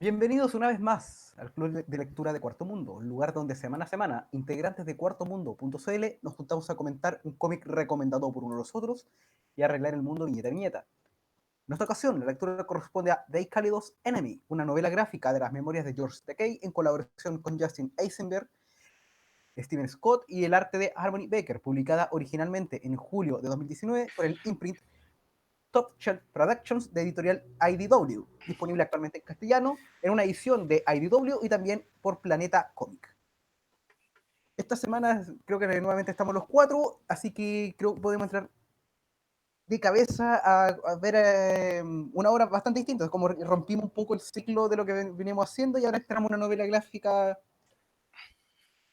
Bienvenidos una vez más al Club de Lectura de Cuarto Mundo, un lugar donde semana a semana integrantes de cuartomundo.cl nos juntamos a comentar un cómic recomendado por uno de los otros y a arreglar el mundo viñeta a viñeta. En esta ocasión, la lectura corresponde a Day Cálidos Enemy, una novela gráfica de las memorias de George Takei en colaboración con Justin Eisenberg, Steven Scott y el arte de Harmony Baker, publicada originalmente en julio de 2019 por el imprint Top Shelf Productions de editorial IDW, disponible actualmente en castellano, en una edición de IDW y también por Planeta Comic. Esta semana creo que nuevamente estamos los cuatro, así que creo que podemos entrar de cabeza a ver una obra bastante distinta, como rompimos un poco el ciclo de lo que veníamos haciendo y ahora tenemos una novela gráfica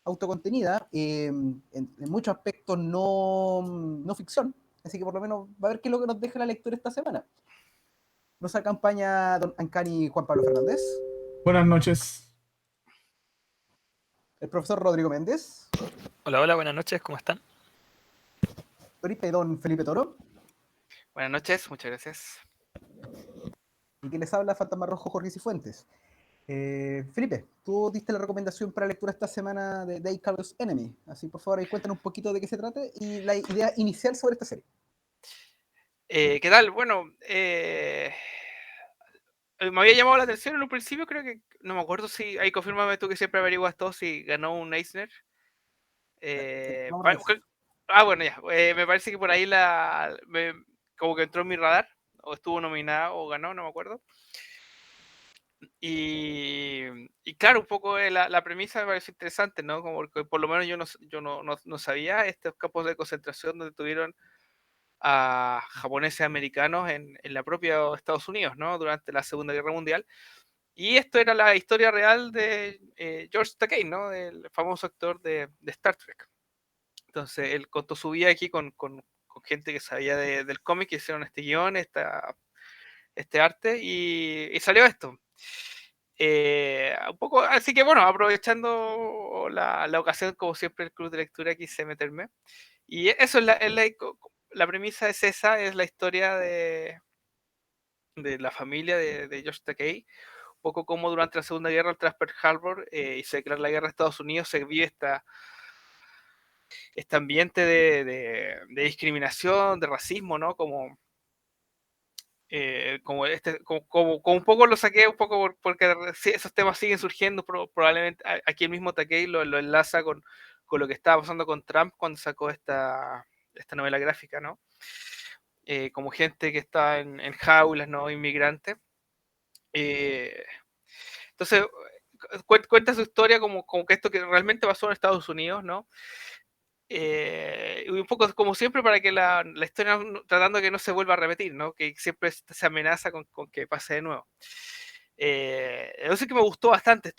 autocontenida, en muchos aspectos no ficción, así que por lo menos va a ver qué es lo que nos deja la lectura esta semana. Nos acompaña don Ancani Juan Pablo Fernández, Buenas noches. el profesor Rodrigo Méndez, Hola, hola, buenas noches, ¿cómo están? Felipe don Felipe Toro, Buenas noches, muchas gracias. y quien les habla, Fantasma Rojo Jorge Cifuentes. Felipe, tú diste la recomendación para lectura esta semana de Day Carlos Enemy, así por favor ahí cuéntanos un poquito de qué se trata y la idea inicial sobre esta serie. ¿Qué tal? Bueno, me había llamado la atención en un principio, creo que, no me acuerdo si, ahí confírmame tú que siempre averiguas todo, si ganó un Eisner. Sí, Eh, vamos a pa- revisar. bueno, ya, me parece que por ahí como que entró en mi radar, o estuvo nominada o ganó, no me acuerdo. Y, y claro, un poco la premisa me parece interesante, ¿no? Como que por lo menos yo no sabía estos campos de concentración donde tuvieron a japoneses americanos en la propia Estados Unidos, ¿no? Durante la Segunda Guerra Mundial. Y esto era la historia real de George Takei, ¿no? El famoso actor de Star Trek. Entonces, él contó su vida aquí con gente que sabía del cómic, que hicieron este guión, este arte, y salió esto. Un poco, así que bueno, aprovechando la ocasión, como siempre, el club de lectura quise meterme. Y eso la premisa es esa, es la historia de la familia de George Takei, un poco como durante la Segunda Guerra, tras Pearl Harbor, y se declara la guerra de Estados Unidos, se vive este ambiente de discriminación, de racismo, ¿no? Como un poco lo saqué un poco porque esos temas siguen surgiendo, probablemente aquí el mismo Takei lo enlaza con lo que estaba pasando con Trump cuando sacó esta novela gráfica, ¿no? Como gente que está en jaulas, ¿no? Inmigrantes. Eh, entonces, cuenta su historia como que esto que realmente pasó en Estados Unidos, ¿no? Y un poco como siempre para que la historia, tratando de que no se vuelva a repetir, ¿no? Que siempre se amenaza con que pase de nuevo. Eso que me gustó bastante.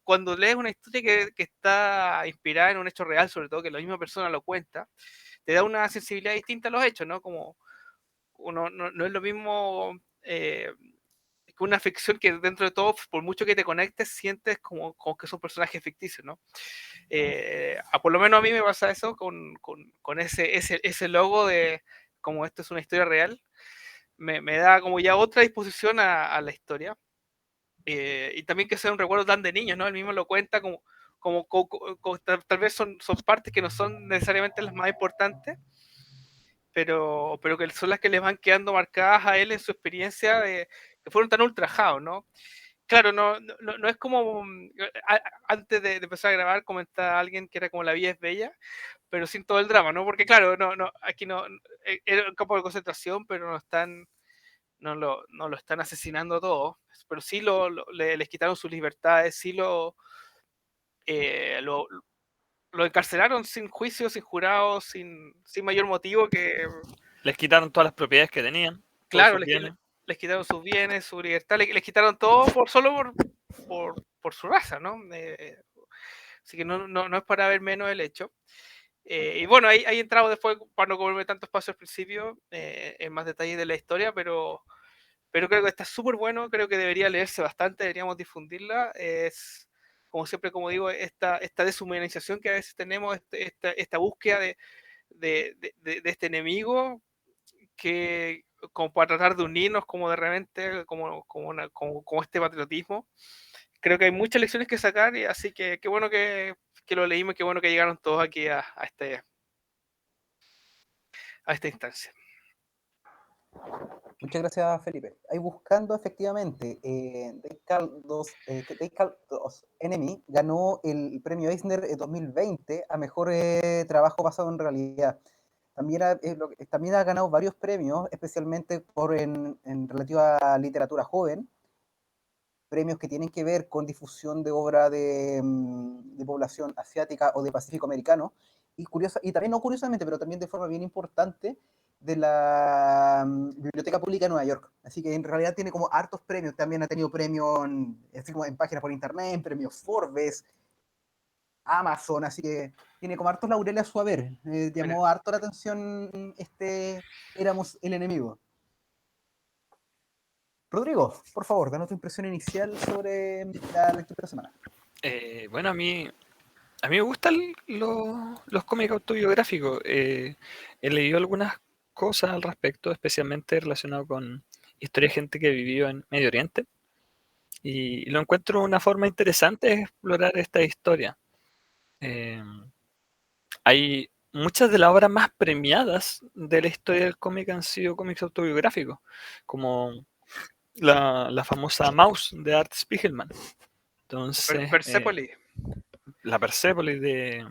Cuando lees una historia que está inspirada en un hecho real, sobre todo que la misma persona lo cuenta, te da una sensibilidad distinta a los hechos, ¿no? Como uno no es lo mismo que una ficción que dentro de todo, por mucho que te conectes, sientes como que son personajes ficticios, ¿no? Por lo menos a mí me pasa eso con ese logo de como esto es una historia real, me da como ya otra disposición a la historia. Y también que sea un recuerdo tan de niños, ¿no? Él mismo lo cuenta tal vez son partes que no son necesariamente las más importantes, pero que son las que les van quedando marcadas a él en su experiencia que fueron tan ultrajados, ¿no? Claro, no es como antes de empezar a grabar comentaba alguien que era como la vida es bella, pero sin todo el drama, ¿no? Porque claro, aquí era un campo de concentración, pero no lo están asesinando todo, pero sí les quitaron sus libertades, sí lo encarcelaron sin juicio, sin jurado, sin mayor motivo que, Les quitaron todas las propiedades que tenían, todos claro, sus bienes. les quitaron sus bienes, su libertad, les quitaron todo solo por su raza, ¿no? Así que no es para ver menos el hecho. Y bueno, ahí entramos después, para no comerme tanto espacio al principio, en más detalles de la historia, pero creo que está súper bueno, creo que debería leerse bastante, deberíamos difundirla. Es, como siempre, como digo, esta deshumanización que a veces tenemos, esta búsqueda de este enemigo que como para tratar de unirnos como de repente, como este patriotismo. Creo que hay muchas lecciones que sacar, y así que qué bueno que lo leímos, qué bueno que llegaron todos aquí a esta instancia. Muchas gracias, Felipe. Ahí buscando, efectivamente, Dead Call 2 Enemy ganó el premio Eisner 2020 a mejor trabajo basado en realidad. También ha ganado varios premios, especialmente en relativa a literatura joven, premios que tienen que ver con difusión de obra de población asiática o de Pacífico americano, y también, no curiosamente, pero también de forma bien importante, de la Biblioteca Pública de Nueva York. Así que en realidad tiene como hartos premios. También ha tenido premios así como en páginas por internet, en premios Forbes, Amazon, así que tiene como hartos laureles a su haber. Llamó harto la atención Éramos el enemigo. Rodrigo, por favor, danos tu impresión inicial sobre la lectura de la semana. Bueno, a mí me gustan los cómics autobiográficos. He leído algunas cosas al respecto, especialmente relacionado con historia de gente que vivió en Medio Oriente. Y lo encuentro una forma interesante de explorar esta historia. Hay muchas de las obras más premiadas de la historia del cómic han sido cómics autobiográficos, como la famosa Maus de Art Spiegelman. Entonces, Persepolis. la Persepolis de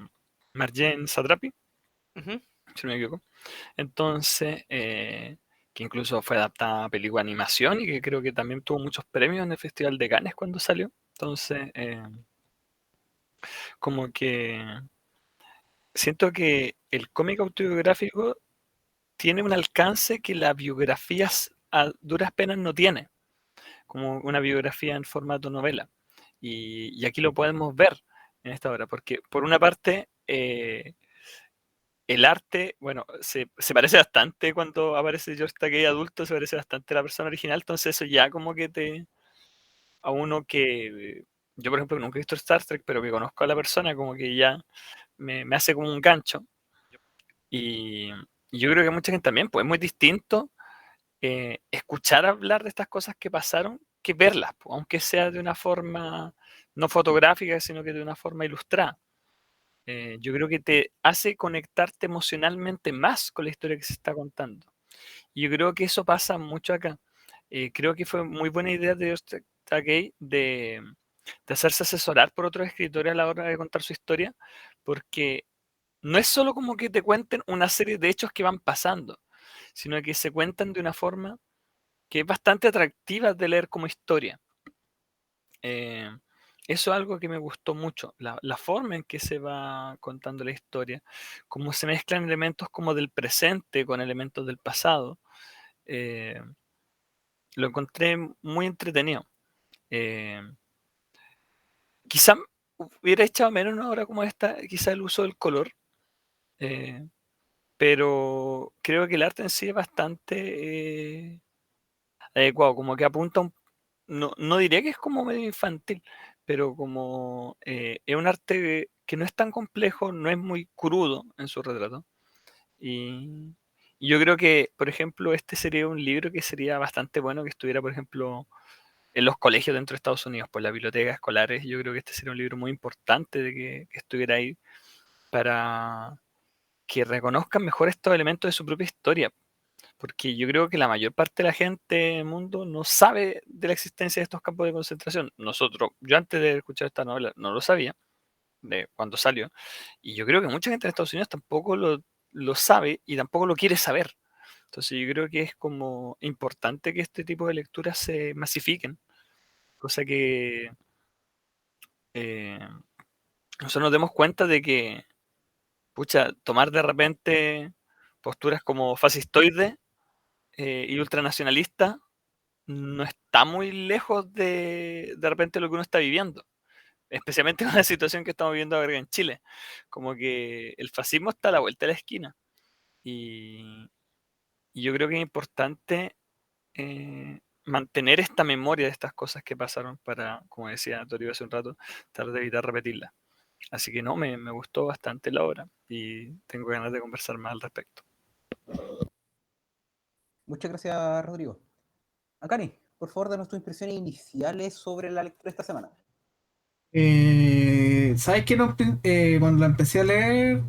Marjane Satrapi, Uh-huh. si no me equivoco. Entonces, que incluso fue adaptada a película de animación y que creo que también tuvo muchos premios en el Festival de Cannes cuando salió. Entonces, como que siento que el cómic autobiográfico tiene un alcance que las biografías a duras penas no tiene, como una biografía en formato novela. Y aquí lo podemos ver en esta obra, porque por una parte, el arte, bueno, se parece bastante cuando aparece George Takei adulto, se parece bastante a la persona original, entonces eso ya como que a uno que, yo por ejemplo nunca he visto Star Trek, pero que conozco a la persona, como que ya me hace como un gancho. Y yo creo que mucha gente también, pues es muy distinto escuchar hablar de estas cosas que pasaron que verlas, pues, aunque sea de una forma no fotográfica, sino que de una forma ilustrada. Yo creo que te hace conectarte emocionalmente más con la historia que se está contando. Y yo creo que eso pasa mucho acá. Creo que fue muy buena idea de Takei de hacerse asesorar por otros escritores a la hora de contar su historia, porque no es solo como que te cuenten una serie de hechos que van pasando, sino que se cuentan de una forma que es bastante atractiva de leer como historia. Eso es algo que me gustó mucho, la forma en que se va contando la historia, cómo se mezclan elementos como del presente con elementos del pasado. eh, lo encontré muy entretenido. Eh, quizá hubiera echado menos una obra como esta, quizá el uso del color, eh, pero creo que el arte en sí es bastante adecuado, como que apunta no diría que es como medio infantil, pero como es un arte que no es tan complejo, no es muy crudo en su retrato. Y, y yo creo que, por ejemplo, este sería un libro que sería bastante bueno que estuviera, por ejemplo, en los colegios dentro de Estados Unidos, por las bibliotecas escolares. Yo creo que este sería un libro muy importante de que estuviera ahí para que reconozcan mejor estos elementos de su propia historia. Porque yo creo que la mayor parte de la gente en el mundo no sabe de la existencia de estos campos de concentración. Nosotros, yo antes de escuchar esta novela no lo sabía, de cuando salió, y yo creo que mucha gente en Estados Unidos tampoco lo sabe y tampoco lo quiere saber. Entonces yo creo que es como importante que este tipo de lecturas se masifiquen, cosa que eh, nosotros nos demos cuenta de que, pucha, tomar de repente posturas como fascistoides y ultranacionalistas no está muy lejos de repente lo que uno está viviendo, especialmente con la situación que estamos viviendo ahora en Chile. Como que el fascismo está a la vuelta de la esquina y, y yo creo que es importante mantener esta memoria de estas cosas que pasaron para, como decía Toribio hace un rato, tratar de evitar repetirlas. Así que no, me gustó bastante la obra y tengo ganas de conversar más al respecto. Muchas gracias, Rodrigo. Akari, por favor, danos tus impresiones iniciales sobre la lectura de esta semana. ¿Sabes qué? Cuando la empecé a leer,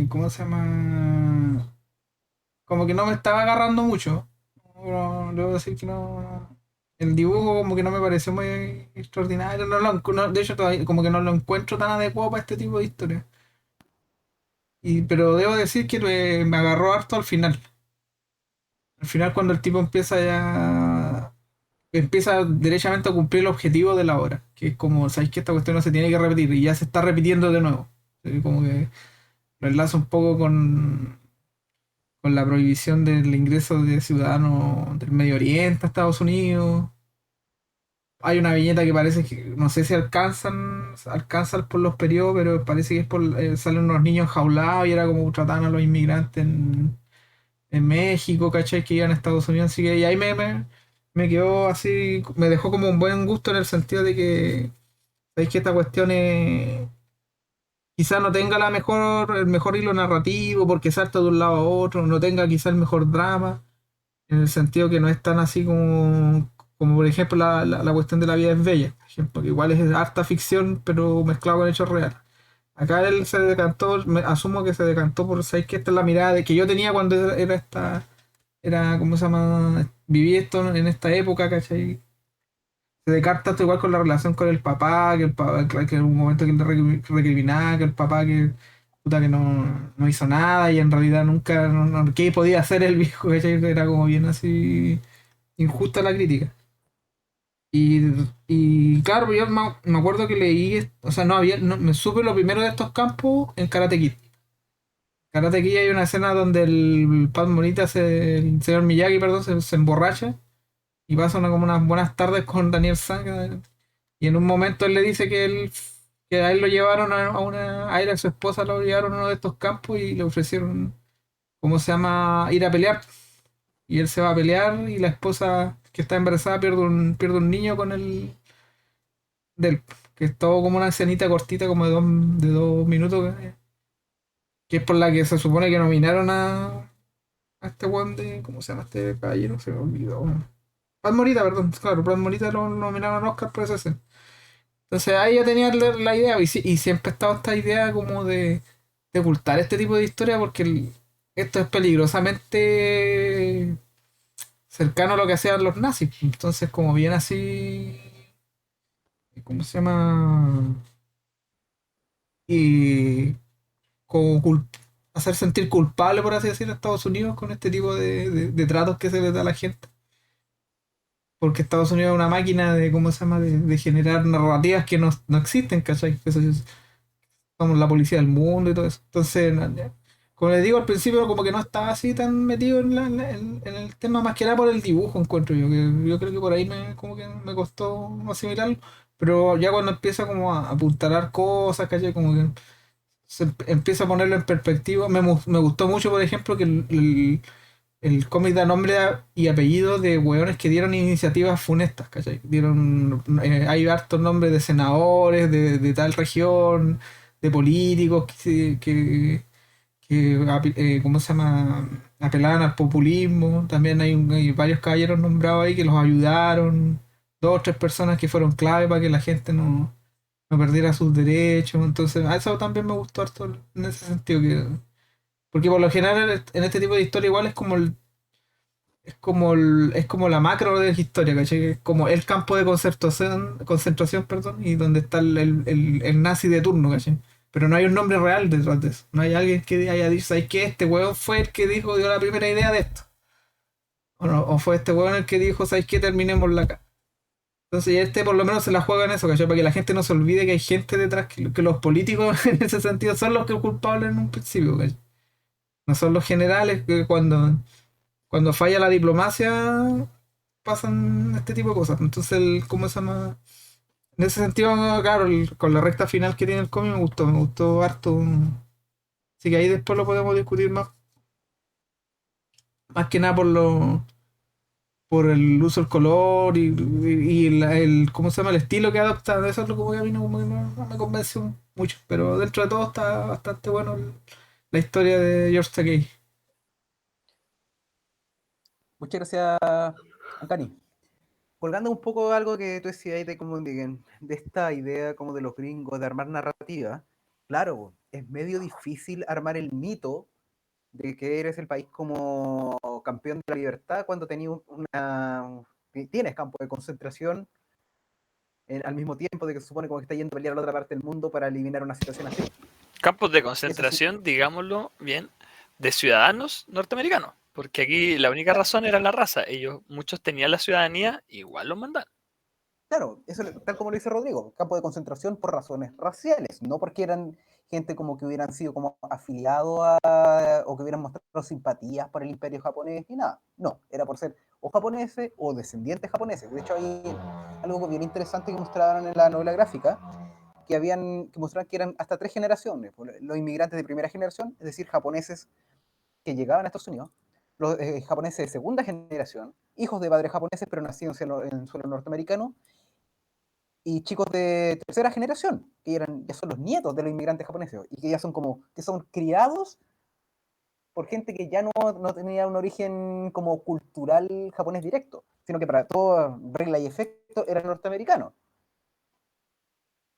¿cómo se llama? Como que no me estaba agarrando mucho. Debo decir que no. El dibujo como que no me pareció muy extraordinario. De hecho, todavía como que no lo encuentro tan adecuado para este tipo de historia. Pero debo decir que me agarró harto al final. Al final cuando el tipo empieza derechamente a cumplir el objetivo de la obra, que es como, sabéis que esta cuestión no se tiene que repetir y ya se está repitiendo de nuevo. Como que lo enlazo un poco con la prohibición del ingreso de ciudadanos del Medio Oriente a Estados Unidos. Hay una viñeta que parece que, no sé si alcanzan por los periodos, pero parece que es salen unos niños jaulados y era como trataban a los inmigrantes en México, ¿cachai? Que iban a Estados Unidos, así que y ahí me quedó así, me dejó como un buen gusto en el sentido de que, sabéis que esta cuestión quizás no tenga el mejor hilo narrativo, porque salta de un lado a otro, no tenga quizás el mejor drama, en el sentido que no es tan así como por ejemplo la cuestión de la vida es bella, por ejemplo, que igual es harta ficción, pero mezclado con hechos reales. Acá él se decantó, asumo que se decantó por, ¿sabéis que esta es la mirada de que yo tenía cuando ¿cómo se llama? Viví esto en esta época, ¿cachai? Se decanta esto igual con la relación con el papá, que el papá, que en un momento que le recriminaba, que el papá que, puta, que no hizo nada y en realidad nunca, ¿qué podía hacer el viejo? ¿Cachai? Era como bien así injusta la crítica. Y claro, yo me acuerdo que leí, o sea, me supe lo primero de estos campos en Karate Kid. Karate Kid hay una escena donde el Pat Morita, el señor Miyagi, perdón, se emborracha y pasa como unas buenas tardes con Daniel San. Y en un momento él le dice que a él lo llevaron a él y a su esposa lo llevaron a uno de estos campos y le ofrecieron, ¿cómo se llama?, ir a pelear. Y él se va a pelear y la esposa que está embarazada pierde un niño con el del que es todo como una escenita cortita como de dos minutos, que es por la que se supone que nominaron a este weón de, ¿cómo se llama este caballero? Se me olvidó. Brad Morita, perdón, claro, Brad Morita lo nominaron a Oscar por esa escena. Entonces ahí ya tenía la idea, y siempre ha estado esta idea como de ocultar este tipo de historia porque esto es peligrosamente cercano a lo que hacían los nazis. Entonces, como bien así, ¿cómo se llama? Y como hacer sentir culpable, por así decirlo, a Estados Unidos con este tipo de tratos que se les da a la gente. Porque Estados Unidos es una máquina de, ¿cómo se llama?, de generar narrativas que no existen, ¿cachai? Somos la policía del mundo y todo eso. Entonces, como les digo al principio, como que no estaba así tan metido en el tema, más que nada por el dibujo, encuentro yo. Que yo creo que por ahí como que me costó asimilarlo. Pero ya cuando empieza como a apuntalar cosas, ¿cachai? Como que empieza a ponerlo en perspectiva. Me gustó mucho, por ejemplo, que el cómic da nombre y apellido de hueones que dieron iniciativas funestas, ¿cachai? Hay hartos nombres de senadores de tal región, de políticos ¿cómo se llama? Apelaban al populismo. También hay varios caballeros nombrados ahí que los ayudaron. Dos o tres personas que fueron clave para que la gente no perdiera sus derechos. Entonces, a eso también me gustó harto en ese sentido. Porque por lo general en este tipo de historia igual es como la macro de la historia, ¿cachai? Es como el campo de concentración, perdón, y donde está el nazi de turno, ¿cachai? Pero no hay un nombre real detrás de eso. No hay alguien que haya dicho, ¿sabes qué? Este weón fue el que dio la primera idea de esto. O fue este weón el que dijo, ¿sabes qué? Terminémosla acá. Entonces, este por lo menos se la juega en eso, ¿cachai? Para que la gente no se olvide que hay gente detrás, que los políticos en ese sentido son los que culpables en un principio, ¿cachai? No son los generales que cuando falla la diplomacia pasan este tipo de cosas. Entonces, ¿cómo se llama? En ese sentido, claro, con la recta final que tiene el cómic me gustó harto. Así que ahí después lo podemos discutir más que nada por el uso del color y ¿cómo se llama? El estilo que adopta. Eso es lo que a mí como que no me convenció mucho. Pero dentro de todo está bastante bueno la historia de George Takei. Muchas gracias, Ancani. Colgando un poco algo que tú decías ahí de, como de esta idea como de los gringos de armar narrativa, claro, es medio difícil armar el mito de que eres el país como campeón de la libertad cuando tienes campo de concentración al mismo tiempo de que se supone como que está yendo a pelear a la otra parte del mundo para eliminar una situación así. Campos de Eso sí, concentración, digámoslo bien, de ciudadanos norteamericanos. Porque aquí la única claro, razón era la raza. Muchos tenían la ciudadanía, igual los mandaron. claro, eso tal como lo dice Rodrigo, campo de concentración por razones raciales, no porque eran gente como que hubieran sido como afiliados o que hubieran mostrado simpatías por el imperio japonés ni nada. No, era por ser o japoneses o descendientes japoneses. De hecho, hay algo bien interesante que mostraron en la novela gráfica, que mostraban que eran hasta 3 generaciones. Los inmigrantes de primera generación, es decir, japoneses que llegaban a Estados Unidos, los japoneses de segunda generación, hijos de padres japoneses pero nacidos en suelo norteamericano, y chicos de tercera generación, que ya son los nietos de los inmigrantes japoneses, y que ya son como, que son criados por gente que ya no tenía un origen como cultural japonés directo, sino que para toda regla y efecto era norteamericano.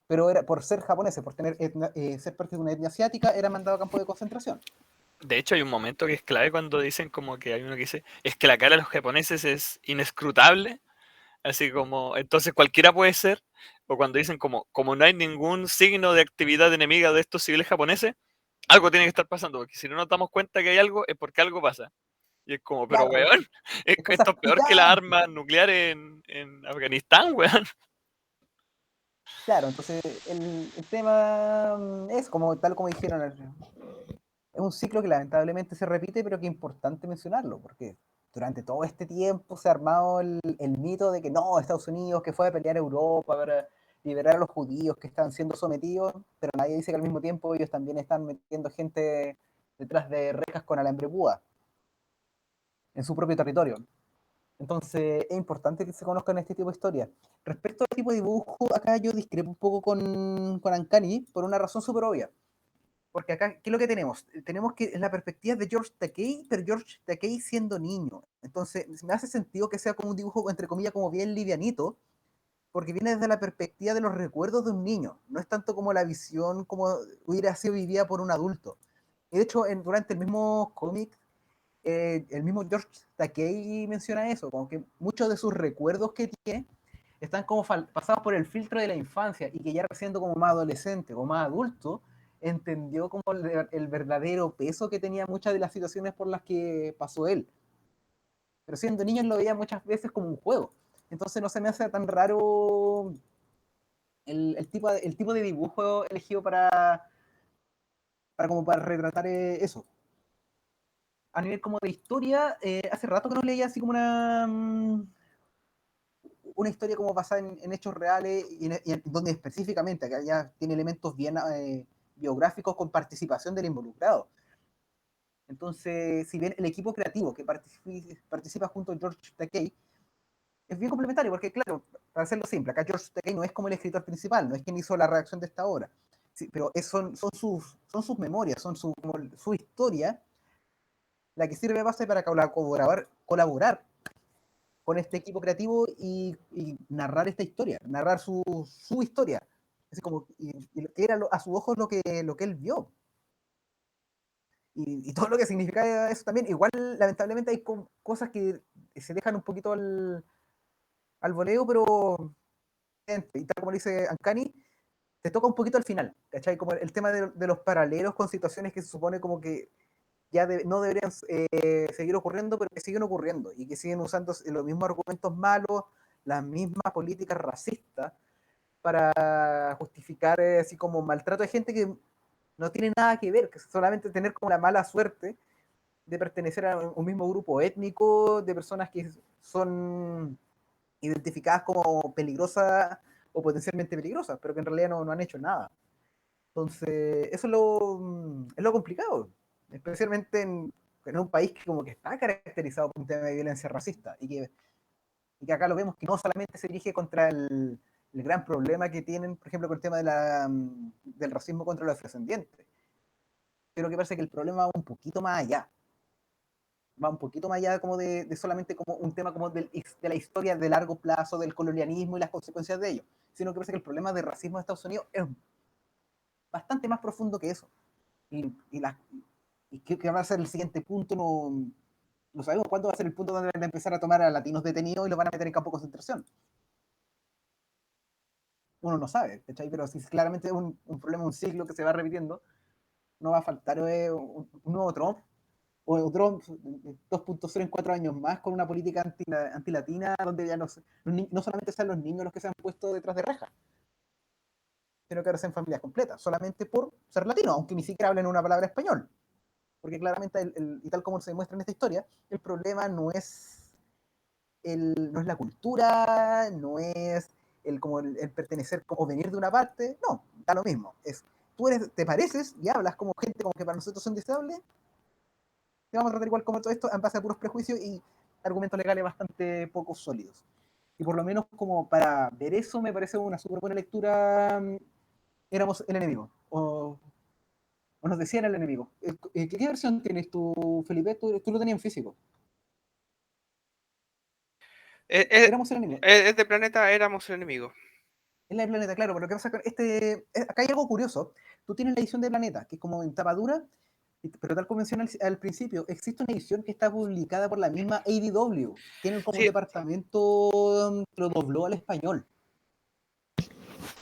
Pero era por ser japoneses, por ser parte de una etnia asiática, era mandado a campo de concentración. De hecho, hay un momento que es clave cuando dicen como que hay uno que dice, es que la cara de los japoneses es inescrutable, así como, entonces cualquiera puede ser, o cuando dicen como no hay ningún signo de actividad enemiga de estos civiles japoneses, algo tiene que estar pasando, porque si no nos damos cuenta que hay algo, es porque algo pasa. Y es como, pero Claro, weón, es esto cosas es peor que las picantes. armas nucleares en Afganistán, weón. Claro, entonces el tema es como tal como dijeron, es un ciclo que lamentablemente se repite, pero que es importante mencionarlo, porque durante todo este tiempo se ha armado el mito de que no, Estados Unidos que fue a pelear a Europa para liberar a los judíos que están siendo sometidos, pero nadie dice que al mismo tiempo ellos también están metiendo gente detrás de rejas con alambre púa en su propio territorio. Entonces es importante que se conozcan este tipo de historias. Respecto al tipo de dibujo, acá yo discrepo un poco con Ancani por una razón súper obvia. Porque acá, ¿qué es lo que tenemos? Tenemos que es la perspectiva de George Takei, pero George Takei siendo niño. Entonces, me hace sentido que sea como un dibujo, entre comillas, como bien livianito, porque viene desde la perspectiva de los recuerdos de un niño. No es tanto como la visión como hubiera sido vivida por un adulto. Y de hecho, durante el mismo cómic, el mismo George Takei menciona eso, como que muchos de sus recuerdos que tiene están como pasados por el filtro de la infancia y que ya siendo como más adolescente o más adulto, entendió como el verdadero peso que tenía muchas de las situaciones por las que pasó él. Pero siendo niño lo veía muchas veces como un juego. Entonces no se me hace tan raro el tipo de dibujo elegido como para retratar eso. A nivel como de historia, hace rato que no leía así como una historia como basada en hechos reales y donde específicamente acá ya tiene elementos bien biográficos con participación del involucrado. Entonces, si bien el equipo creativo que participa junto a George Takei es bien complementario, porque claro, para hacerlo simple, acá George Takei no es como el escritor principal, no es quien hizo la redacción de esta obra, sí, pero son sus memorias, como su historia, la que sirve de base para colaborar con este equipo creativo y narrar esta historia, narrar su historia. Es como, y que era a su ojo lo que él vio. Y todo lo que significa eso también. Igual, lamentablemente, hay cosas que se dejan un poquito al voleo, pero, y tal como dice Ancani, te toca un poquito al final, ¿cachai? Como el tema de los paralelos con situaciones que se supone como que ya no deberían seguir ocurriendo, pero que siguen ocurriendo y que siguen usando los mismos argumentos malos, las mismas políticas racistas para justificar así como maltrato de gente que no tiene nada que ver, que solamente tener como la mala suerte de pertenecer a un mismo grupo étnico de personas que son identificadas como peligrosas o potencialmente peligrosas, pero que en realidad no han hecho nada. Entonces, eso es lo complicado, especialmente en un país que como que está caracterizado por un tema de violencia racista y que acá lo vemos que no solamente se dirige contra el gran problema que tienen, por ejemplo, con el tema del racismo contra los afrodescendientes, pero que parece que el problema va un poquito más allá. va un poquito más allá como de solamente como un tema como de la historia de largo plazo del colonialismo y las consecuencias de ello, sino que parece que el problema de racismo de Estados Unidos es bastante más profundo que eso. Y qué va a ser el siguiente punto, no sabemos cuándo va a ser el punto donde van a empezar a tomar a latinos detenidos y los van a meter en campo de concentración. Uno no sabe, ¿cachai? Pero si claramente es un problema, un ciclo que se va repitiendo, no va a faltar un nuevo Trump, o Trump 2.0 en 4 años más, con una política antilatina, donde ya no solamente sean los niños los que se han puesto detrás de rejas, sino que ahora sean familias completas, solamente por ser latinos, aunque ni siquiera hablen una palabra español. Porque claramente, y tal como se demuestra en esta historia, el problema no es la cultura, no es como el pertenecer o venir de una parte, no, da lo mismo. Te pareces y hablas como gente como que para nosotros son deseables, te vamos a tratar igual como todo esto en base a puros prejuicios y argumentos legales bastante poco sólidos. Y por lo menos como para ver eso me parece una súper buena lectura. Éramos el enemigo, o nos decían el enemigo. ¿Qué versión tienes tú, Felipe? Tú lo tenías en físico. Éramos el enemigo. Es de Planeta, éramos el enemigo. Es la de Planeta, claro, pero lo que pasa con acá hay algo curioso. Tú tienes la edición de Planeta, que es como en tapa dura, pero tal como mencioné al principio, existe una edición que está publicada por la misma ADW. Tienen como un Sí, departamento que lo dobló al español.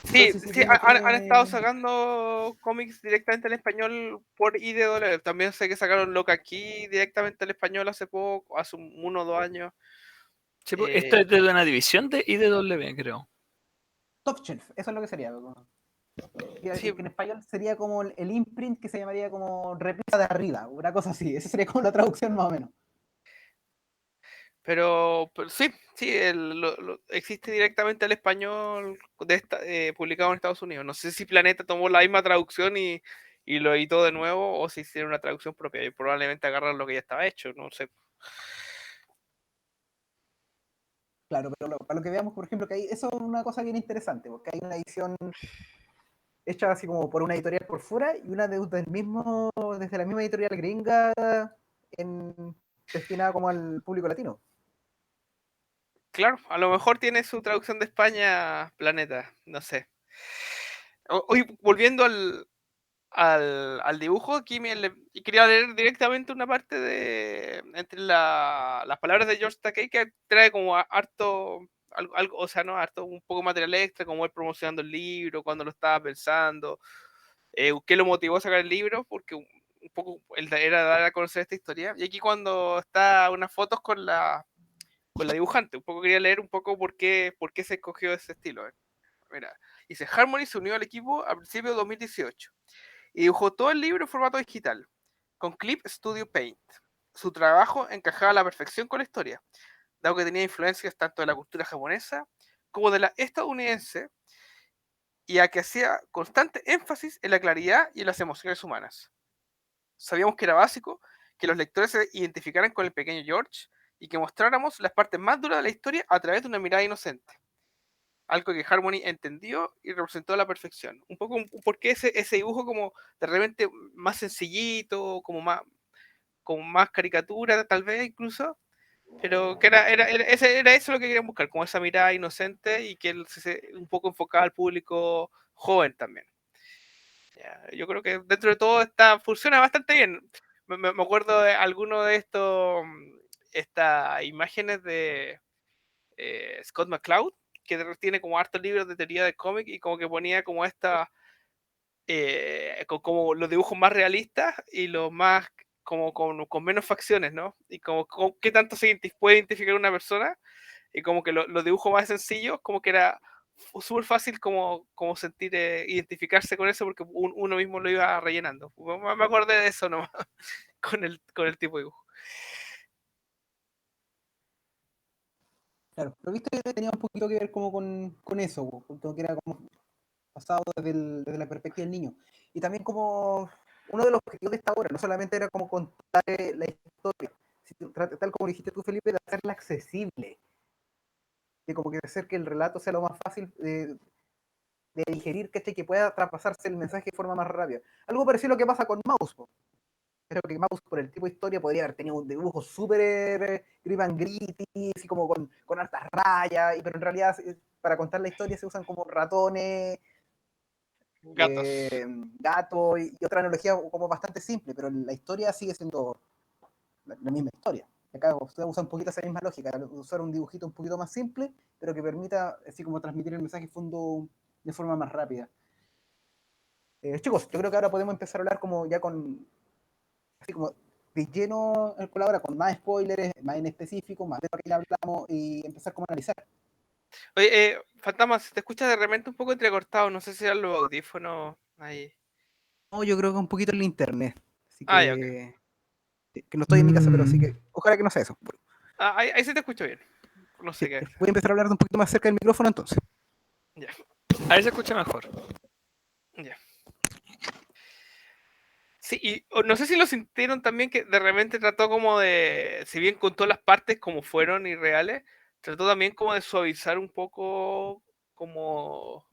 sí, Entonces, si sí, bien no han estado tiene. sacando cómics directamente en español por IDW. También sé que sacaron Loca aquí directamente al español hace poco, hace 1 o 2 años. Sí, pues, esto Eh, es de una división de IDW, creo. Top Shelf, eso es lo que sería. sí, Que en español sería como el imprint, que se llamaría como represa de arriba, una cosa así. Esa sería como la traducción más o menos. pero sí, sí, existe directamente al español publicado en Estados Unidos. No sé si Planeta tomó la misma traducción y lo editó de nuevo o si hicieron una traducción propia y probablemente agarran lo que ya estaba hecho, no sé. Claro, pero para lo que veamos, por ejemplo, que eso es una cosa bien interesante, porque hay una edición hecha así como por una editorial por fuera y una desde la misma editorial gringa, destinada como al público latino. Claro, a lo mejor tiene su traducción de España, Planeta, no sé. Hoy, volviendo al dibujo, aquí y quería leer directamente una parte entre las palabras de George Takei que trae como harto, algo, o sea, no, harto, un poco material extra, como él promocionando el libro, cuando lo estaba pensando, qué lo motivó a sacar el libro, porque un poco él era dar a conocer esta historia. Y aquí cuando está unas fotos con la dibujante, un poco quería leer un poco por qué se escogió ese estilo. Mira, dice, Harmony se unió al equipo a principios de 2018 y dibujó todo el libro en formato digital, con Clip Studio Paint. Su trabajo encajaba a la perfección con la historia, dado que tenía influencias tanto de la cultura japonesa como de la estadounidense, y a que hacía constante énfasis en la claridad y en las emociones humanas. Sabíamos que era básico que los lectores se identificaran con el pequeño George y que mostráramos las partes más duras de la historia a través de una mirada inocente. Algo que Harmony entendió y representó a la perfección. Un poco porque ese dibujo como de repente más sencillito, como más caricatura, tal vez incluso, pero que era eso lo que querían buscar, como esa mirada inocente y que él un poco enfocaba al público joven también. Ya, yo creo que dentro de todo funciona bastante bien. Me acuerdo de alguno de estas imágenes de Scott McCloud, que tiene como hartos libros de teoría del cómic y como que ponía como como los dibujos más realistas y los más como con menos facciones, ¿no? Y como qué tanto se puede identificar una persona y como que los dibujos más sencillos como que era súper fácil como sentir identificarse con eso porque uno mismo lo iba rellenando. Me acordé de eso nomás con el tipo de dibujo. Claro, pero viste que tenía un poquito que ver como con eso, como que era como pasado desde la perspectiva del niño. Y también como uno de los objetivos de esta obra, no solamente era como contar la historia, tal como dijiste tú, Felipe, de hacerla accesible, de como que hacer que el relato sea lo más fácil de digerir, ¿cachai? Que pueda traspasarse el mensaje de forma más rápida. Algo parecido a lo que pasa con Mouse, creo que Maus, por el tipo de historia, podría haber tenido un dibujo súper grip and gritty, así como con hartas rayas, pero en realidad para contar la historia se usan como ratones, Gatos. gatos y otra analogía como bastante simple, pero la historia sigue siendo la misma historia. Acá usted usa un poquito esa misma lógica, usar un dibujito un poquito más simple, pero que permita así como transmitir el mensaje fondo de forma más rápida. Chicos, yo creo que ahora podemos empezar a hablar como ya con, así como de lleno el colabora, con más spoilers, más en específico, más de lo que ya hablamos y empezar como a analizar. Oye, Fantasma, se te escucha de repente un poco entrecortado, no sé si eran los audífonos ahí. No, yo creo que un poquito en el internet, así Ah, ya, ok. que no estoy en mi casa, pero así Mm, que ojalá que no sea eso. Bueno, Ahí se te escucha bien. No sé sí, qué. voy a empezar a hablar de un poquito más cerca del micrófono entonces. Ya, Ahí se escucha mejor. ya. Sí, y no sé si lo sintieron también que de repente trató como de, si bien contó las partes como fueron y reales, trató también como de suavizar un poco como,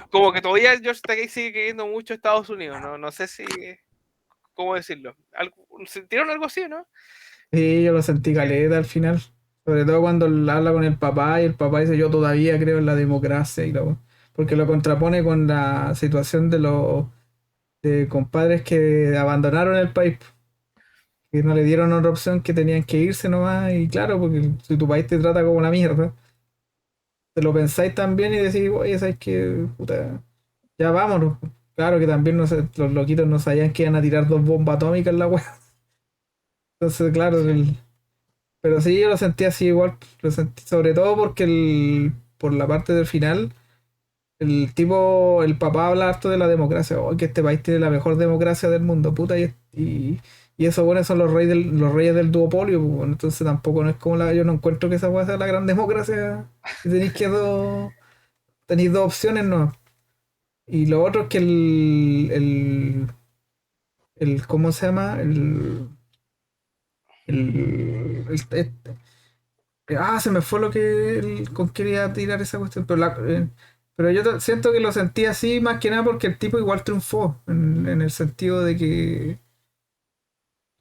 como que todavía George Takei sigue queriendo mucho Estados Unidos, ¿no? No sé si, ¿cómo decirlo? ¿Sintieron algo así, no? sí, yo lo sentí caleta al final. Sobre todo cuando él habla con el papá y el papá dice yo todavía creo en la democracia y lo, porque lo contrapone con la situación de los de compadres que abandonaron el país, que no le dieron otra opción, que tenían que irse nomás. Y claro, porque si tu país te trata como una mierda, te lo pensáis también y decís, oye, ¿sabes qué? Puta, ya vámonos. Claro que también no sé, los loquitos no sabían que iban a tirar dos bombas atómicas en la wea. Entonces, claro, Sí. pero sí, yo lo sentí así igual. Lo sentí sobre todo porque por la parte del final, el tipo, el papá habla harto de la democracia. Oh, que este país tiene la mejor democracia del mundo, puta. Y esos buenos son los reyes del duopolio, pues, bueno, entonces tampoco no es como la. Yo no encuentro que esa pueda ser la gran democracia. Y tenéis dos opciones, no. Y lo otro es que ¿cómo se llama? Este, se me fue lo que con quería tirar esa cuestión. Pero yo siento que lo sentí así más que nada porque el tipo igual triunfó. En el sentido de que.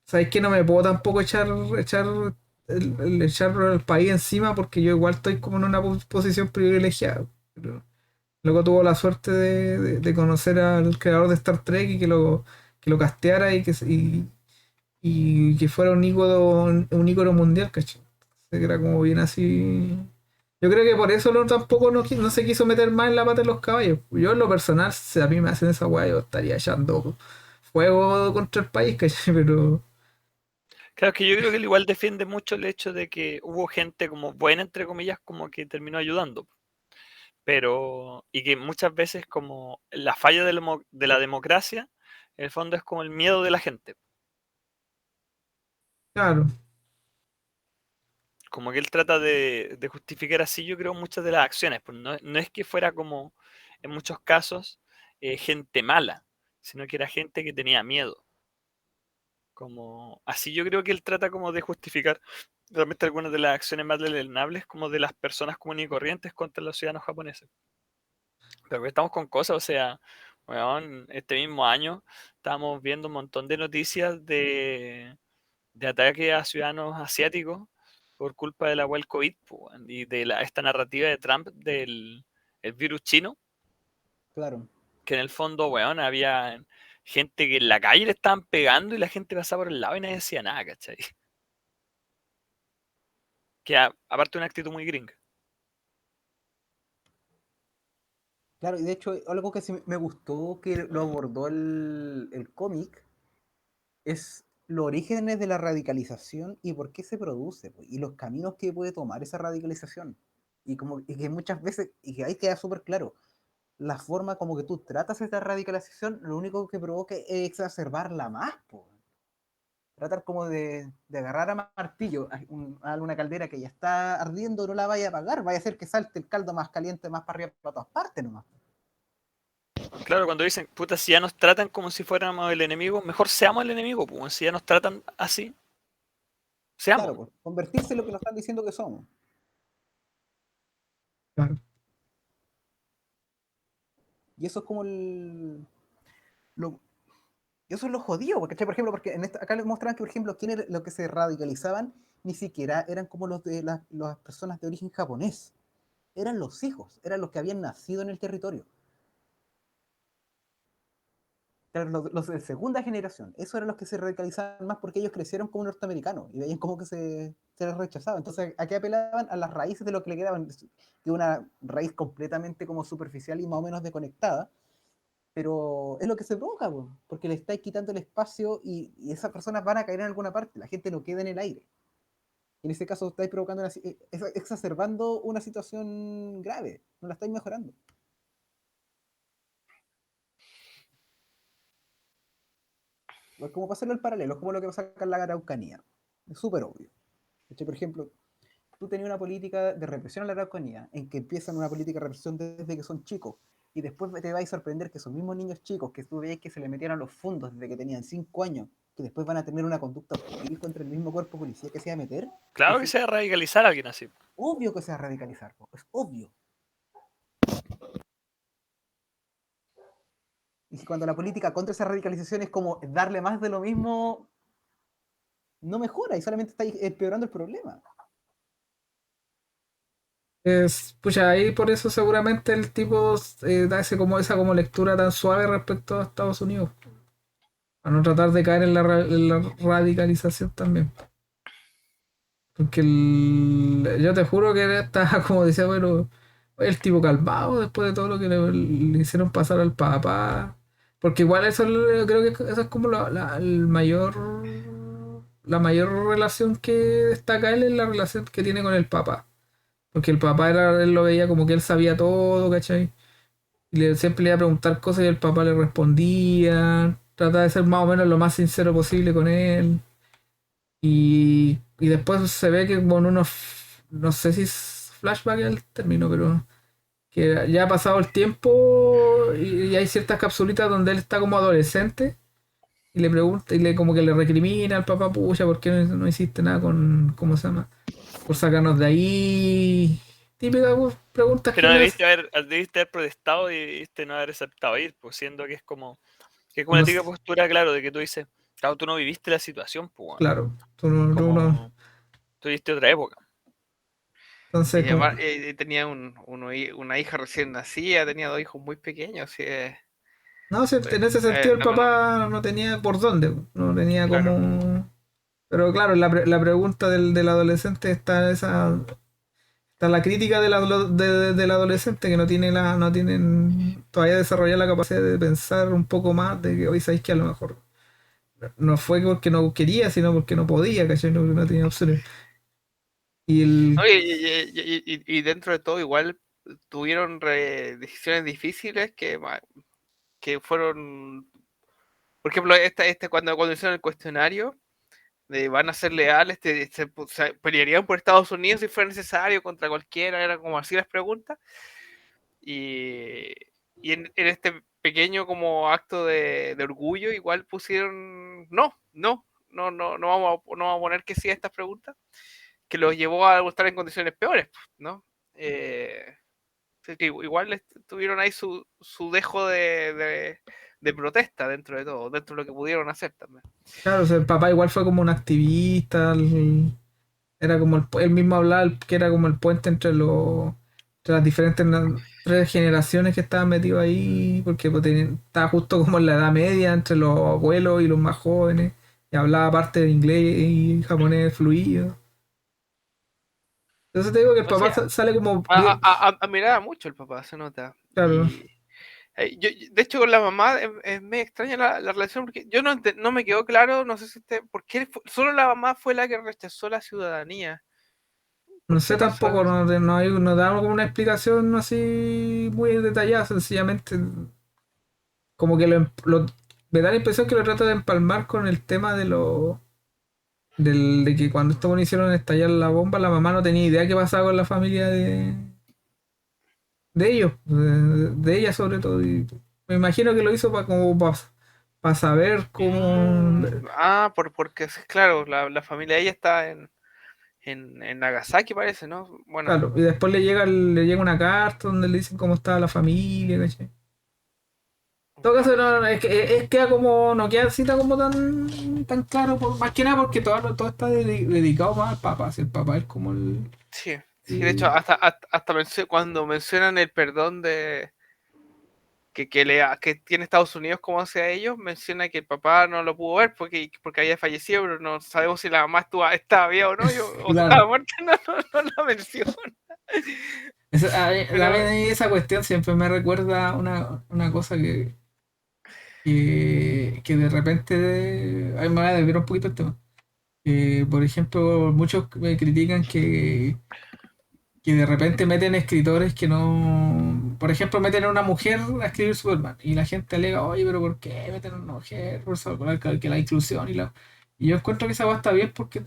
¿Sabes que no me puedo tampoco echar el país encima porque yo igual estoy como en una posición privilegiada. Pero luego tuvo la suerte de conocer al creador de Star Trek y que lo casteara y que fuera un ícono mundial, ¿cachai? Que era como bien así. Yo creo que por eso tampoco no se quiso meter más en la pata de los caballos. Yo en lo personal, si a mí me hacen esa weá, yo estaría echando fuego contra el país, ¿cachai? Pero Claro que yo creo que él igual defiende mucho el hecho de que hubo gente como buena, entre comillas, como que terminó ayudando. Pero, y que muchas veces como la falla de la democracia, en el fondo es como el miedo de la gente. claro, Como que él trata de justificar así, yo creo, muchas de las acciones. Pues no es que fuera como, en muchos casos, gente mala, sino que era gente que tenía miedo. Como, así yo creo que él trata como de justificar realmente algunas de las acciones más deleznables como de las personas comunes y corrientes contra los ciudadanos japoneses. Pero que estamos con cosas, o sea, weón, este mismo año estábamos viendo un montón de noticias de ataques a ciudadanos asiáticos por culpa de la web COVID po, weón, y de esta narrativa de Trump del el virus chino, Claro. que en el fondo, weón, había gente que en la calle le estaban pegando y la gente pasaba por el lado y nadie decía nada, ¿cachai? Que aparte una actitud muy gringa. Claro, y de hecho, algo que sí me gustó que lo abordó el cómic es los orígenes de la radicalización y por qué se produce, pues, y los caminos que puede tomar esa radicalización. Y que muchas veces, y que ahí queda súper claro, la forma como que tú tratas esta radicalización, lo único que provoca es exacerbarla más, pues. Tratar como de agarrar a martillo a una caldera que ya está ardiendo, no la vaya a apagar, vaya a hacer que salte el caldo más caliente más para arriba, para todas partes nomás. Claro, cuando dicen, puta, si ya nos tratan como si fuéramos el enemigo, mejor seamos el enemigo, pues, si ya nos tratan así, Claro, seamos. pues, convertirse en lo que nos están diciendo que somos. claro. Y eso es como lo, eso es lo jodido, ¿cachai? Por ejemplo, porque acá les mostraban que, por ejemplo, quienes lo que se radicalizaban ni siquiera eran como los de las personas de origen japonés, eran los hijos, eran los que habían nacido en el territorio. Eran los de segunda generación, esos eran los que se radicalizaban más porque ellos crecieron como norteamericanos y veían como que se les rechazaba. Entonces, ¿a qué apelaban? A las raíces de lo que le quedaban, de una raíz completamente como superficial y más o menos desconectada, pero es lo que se provoca, po, porque le estáis quitando el espacio y esas personas van a caer en alguna parte, la gente no queda en el aire. En ese caso estáis provocando exacerbando una situación grave, no la estáis mejorando. Es como pasarlo al paralelo, es como lo que pasa acá en la Araucanía. Es súper obvio. ¿Cachai? Por ejemplo, tú tenías una política de represión en la Araucanía, en que empiezan una política de represión desde que son chicos, y después te vais a sorprender que esos mismos niños chicos que tú veías que se le metieron los fondos desde que tenían 5 años, que después van a tener una conducta hostil contra el mismo cuerpo policial que se va a meter, Claro que es se va a radicalizar a alguien así. obvio que se va a radicalizar, po, es obvio. Y si cuando la política contra esa radicalización es como darle más de lo mismo, no mejora y solamente está empeorando el problema. Pucha, ahí por eso seguramente el tipo da esa como lectura tan suave respecto a Estados Unidos. A no tratar de caer en en la radicalización también. Porque yo te juro que él estaba como decía, bueno, el tipo calmado después de todo lo que le hicieron pasar al papá. Porque igual eso creo que eso es como la mayor relación que destaca él es la relación que tiene con el papá. Porque el papá él lo veía como que él sabía todo, ¿cachai? Y siempre le iba a preguntar cosas y el papá le respondía. Trataba de ser más o menos lo más sincero posible con él. Y después se ve que con unos, no sé si es flashback el término, pero que ya ha pasado el tiempo y hay ciertas capsulitas donde él está como adolescente y le pregunta y le como que le recrimina al papá, pucha, ¿por qué no hiciste nada con, ¿cómo se llama? Por sacarnos de ahí. Típicas preguntas Que que no uno debiste haber protestado y debiste no haber aceptado ir, pues siendo que es como una uno típica postura, claro, de que tú dices, claro, tú no viviste la situación, pues, weón. claro, Como tú viviste otra época. entonces Y como, además, tenía una hija recién nacida, tenía dos hijos muy pequeños. Sí, no, sí, en ese sentido el papá no tenía por dónde, no tenía claro. como. Pero claro, la pregunta del adolescente está la crítica del adolescente que no tienen todavía desarrollado la capacidad de pensar un poco más de que hoy sabéis que a lo mejor no fue porque no quería, sino porque no podía, ¿cachai? No tenía opciones. Y el, Oye, y dentro de todo, igual tuvieron decisiones difíciles que fueron. Por ejemplo, cuando hicieron el cuestionario de van a ser leales, se pelearían por Estados Unidos si fuera necesario contra cualquiera, era como así las preguntas. Y, en este pequeño como acto de orgullo, igual pusieron no vamos a poner que sí a estas preguntas, que los llevó a estar en condiciones peores, ¿no? Así que igual tuvieron ahí su dejo de protesta dentro de todo, dentro de lo que pudieron hacer también. claro, o sea, el papá igual fue como un activista, era como él mismo hablaba que era como el puente entre las diferentes tres generaciones que estaban metidos ahí, porque pues, estaba justo como en la edad media entre los abuelos y los más jóvenes, y hablaba parte de inglés y japonés fluido. Entonces te digo que el No papá sé, sale como bien, admiraba mucho el papá, se nota. claro, Y de hecho, con la mamá es me extraña la relación, porque yo no me quedó claro, no sé si por qué solo la mamá fue la que rechazó la ciudadanía. no ¿Por sé qué pasó tampoco, eso? no da como una explicación así muy detallada, sencillamente como que me da la impresión que lo trata de empalmar con el tema de que cuando estos buenos hicieron estallar la bomba, la mamá no tenía idea qué pasaba con la familia de ellos, de ella sobre todo. Y me imagino que lo hizo para como para saber cómo. Porque claro, la familia de ella está en Nagasaki, parece, ¿no? Bueno, Claro, y después le llega una carta donde le dicen cómo estaba la familia, ¿cachai? En todo caso, no, queda como, no queda así como tan claro, más que nada porque todo está dedicado más al Papa. Si el Papa es como el. Sí, sí, de hecho, Sí, hasta cuando mencionan el perdón que tiene Estados Unidos como hacia ellos, menciona que el papá no lo pudo ver porque había fallecido, pero no sabemos si la mamá estaba viva o no, o estaba claro. muerta, no la menciona. También Pero esa cuestión siempre me recuerda una cosa que de repente. Ay, me voy a desviar un poquito el tema. Por ejemplo, muchos me critican que de repente meten escritores que no. Por ejemplo, meten a una mujer a escribir Superman. Y la gente alega, oye, pero ¿por qué meten a una mujer? Por eso, que la inclusión y la. Y yo encuentro que esa va está bien porque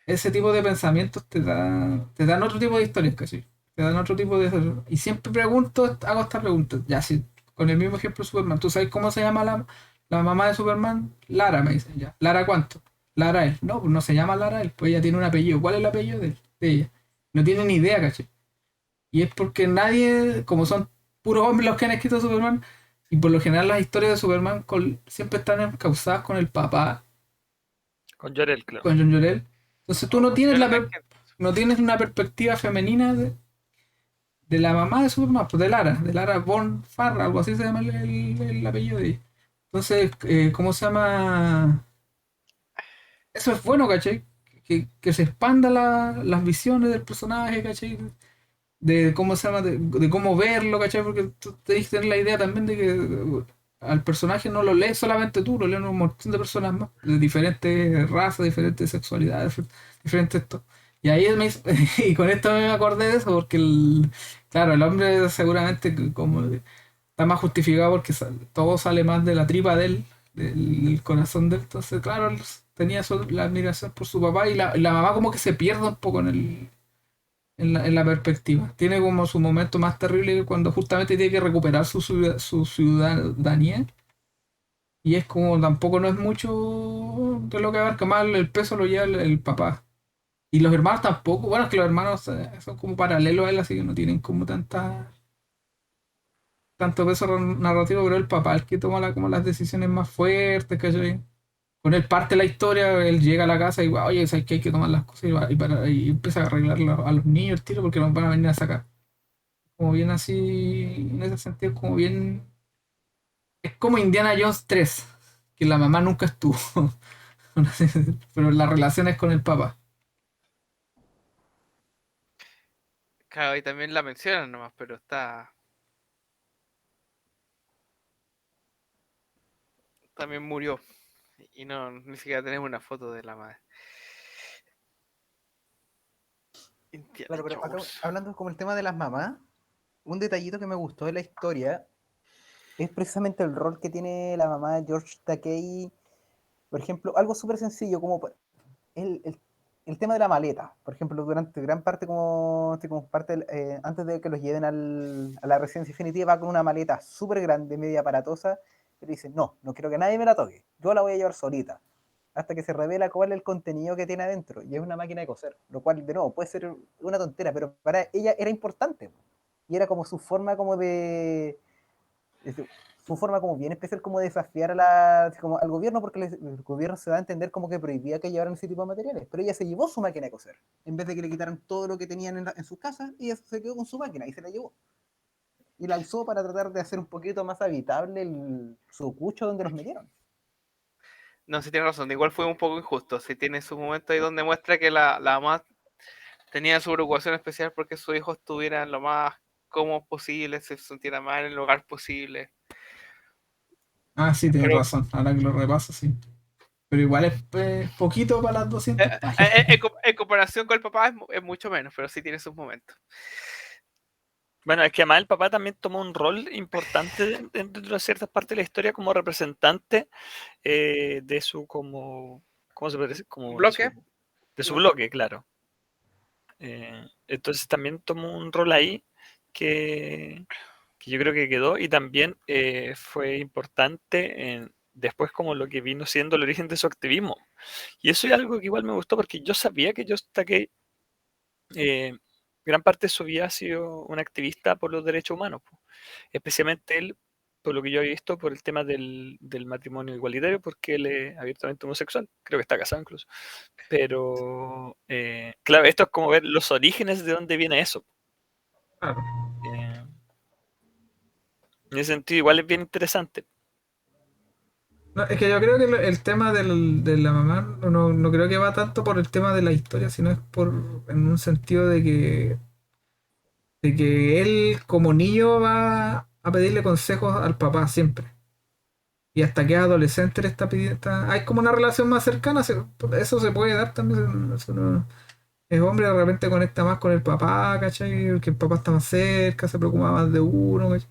ese tipo de pensamientos te dan otro tipo de historias, casi. Te dan otro tipo de. Y siempre pregunto, hago esta pregunta. Ya, si con el mismo ejemplo de Superman, ¿tú sabes cómo se llama la mamá de Superman? Lara, me dicen ya. ¿Lara cuánto? Lara él. No, pues no se llama Lara él, pues ella tiene un apellido. ¿Cuál es el apellido de ella? No tiene ni idea, ¿cachai? Y es porque nadie, como son puros hombres los que han escrito Superman, y por lo general las historias de Superman siempre están encausadas con el papá, Con Jorel, claro. con John Jorel. Entonces tú o no con tienes Jonathan Kent. no tienes una perspectiva femenina de la mamá de Superman, pues de Lara Von Farr, algo así se llama el apellido de ella. Entonces, ¿cómo se llama? Eso es bueno, ¿cachai? Que se expanda las visiones del personaje, ¿cachai? De cómo se llama, de cómo verlo, ¿cachai? Porque tú tenés que tener la idea también de que al personaje no lo lees solamente tú, lo leen un montón de personas más, de diferentes razas, diferentes sexualidades, diferentes esto. Y ahí y con esto me acordé de eso, porque claro, el hombre seguramente como está más justificado porque todo sale más de la tripa de él, del corazón de él. Entonces, claro, él tenía la admiración por su papá y la mamá como que se pierde un poco en la perspectiva. Tiene como su momento más terrible cuando justamente tiene que recuperar su ciudadanía. Y es como tampoco no es mucho de lo que abarca, más el peso lo lleva el papá. Y los hermanos tampoco, bueno, es que los hermanos son como paralelos a él, así que no tienen como tanto peso narrativo, pero el papá es el que toma como las decisiones más fuertes, ¿cachai? Con él parte la historia, él llega a la casa y oye, ¿sabes que hay que tomar las cosas y empieza a arreglar a los niños el tiro porque nos van a venir a sacar? Como bien así, en ese sentido, como bien. Es como Indiana Jones 3 que la mamá nunca estuvo. Pero la relación es con el papá. Claro, y también la mencionan nomás, pero también murió. Y no, ni siquiera tenemos una foto de la madre. Indiana Claro, pero acá, Jones. hablando como el tema de las mamás, un detallito que me gustó de la historia es precisamente el rol que tiene la mamá de George Takei. Por ejemplo, algo súper sencillo como el, el, el tema de la maleta. Por ejemplo, durante gran parte como parte antes de que los lleven a la residencia definitiva, va con una maleta súper grande, media aparatosa, pero dice, no, no quiero que nadie me la toque, yo la voy a llevar solita. Hasta que se revela cuál es el contenido que tiene adentro, y es una máquina de coser, lo cual, de nuevo, puede ser una tontera, pero para ella era importante, y era como su forma como de su forma como bien especial como de desafiar como al gobierno, porque el gobierno se da a entender como que prohibía que llevaran ese tipo de materiales, pero ella se llevó su máquina de coser, en vez de que le quitaran todo lo que tenían en sus casas, ella se quedó con su máquina y se la llevó. Y la usó para tratar de hacer un poquito más habitable su cucho donde los metieron. No, sí tiene razón. Igual fue un poco injusto. Sí tiene su momento ahí donde muestra que la mamá tenía su preocupación especial porque sus hijos estuvieran lo más cómodos posible, se sintieran más en el lugar posible. Ah, sí, tienes Pero razón. Ahora que lo repaso, sí. Pero igual es poquito para las 200 páginas. en comparación con el papá es mucho menos, pero sí tiene sus momentos. Bueno, es que además el papá también tomó un rol importante dentro de ciertas partes de la historia como representante de su como, ¿cómo se puede decir? Un Como bloque. de su bloque, claro. Entonces también tomó un rol ahí que, que yo creo que quedó y también fue importante después como lo que vino siendo el origen de su activismo. Y eso es algo que igual me gustó porque yo sabía que Joe Takei gran parte de su vida ha sido un activista por los derechos humanos, po. Especialmente él por lo que yo he visto, por el tema del matrimonio igualitario, porque él es abiertamente homosexual, creo que está casado incluso. Pero, claro, esto es como ver los orígenes de dónde viene eso. Claro. Eh, en ese sentido, igual es bien interesante. No, es que yo creo que el tema de la mamá no creo que va tanto por el tema de la historia, sino es por en un sentido de que él como niño va a pedirle consejos al papá siempre. Y hasta que es adolescente le está pidiendo. Hay como una relación más cercana, eso se puede dar también. Eso es hombre, de repente conecta más con el papá, ¿cachai? Porque el papá está más cerca, se preocupa más de uno, ¿cachai?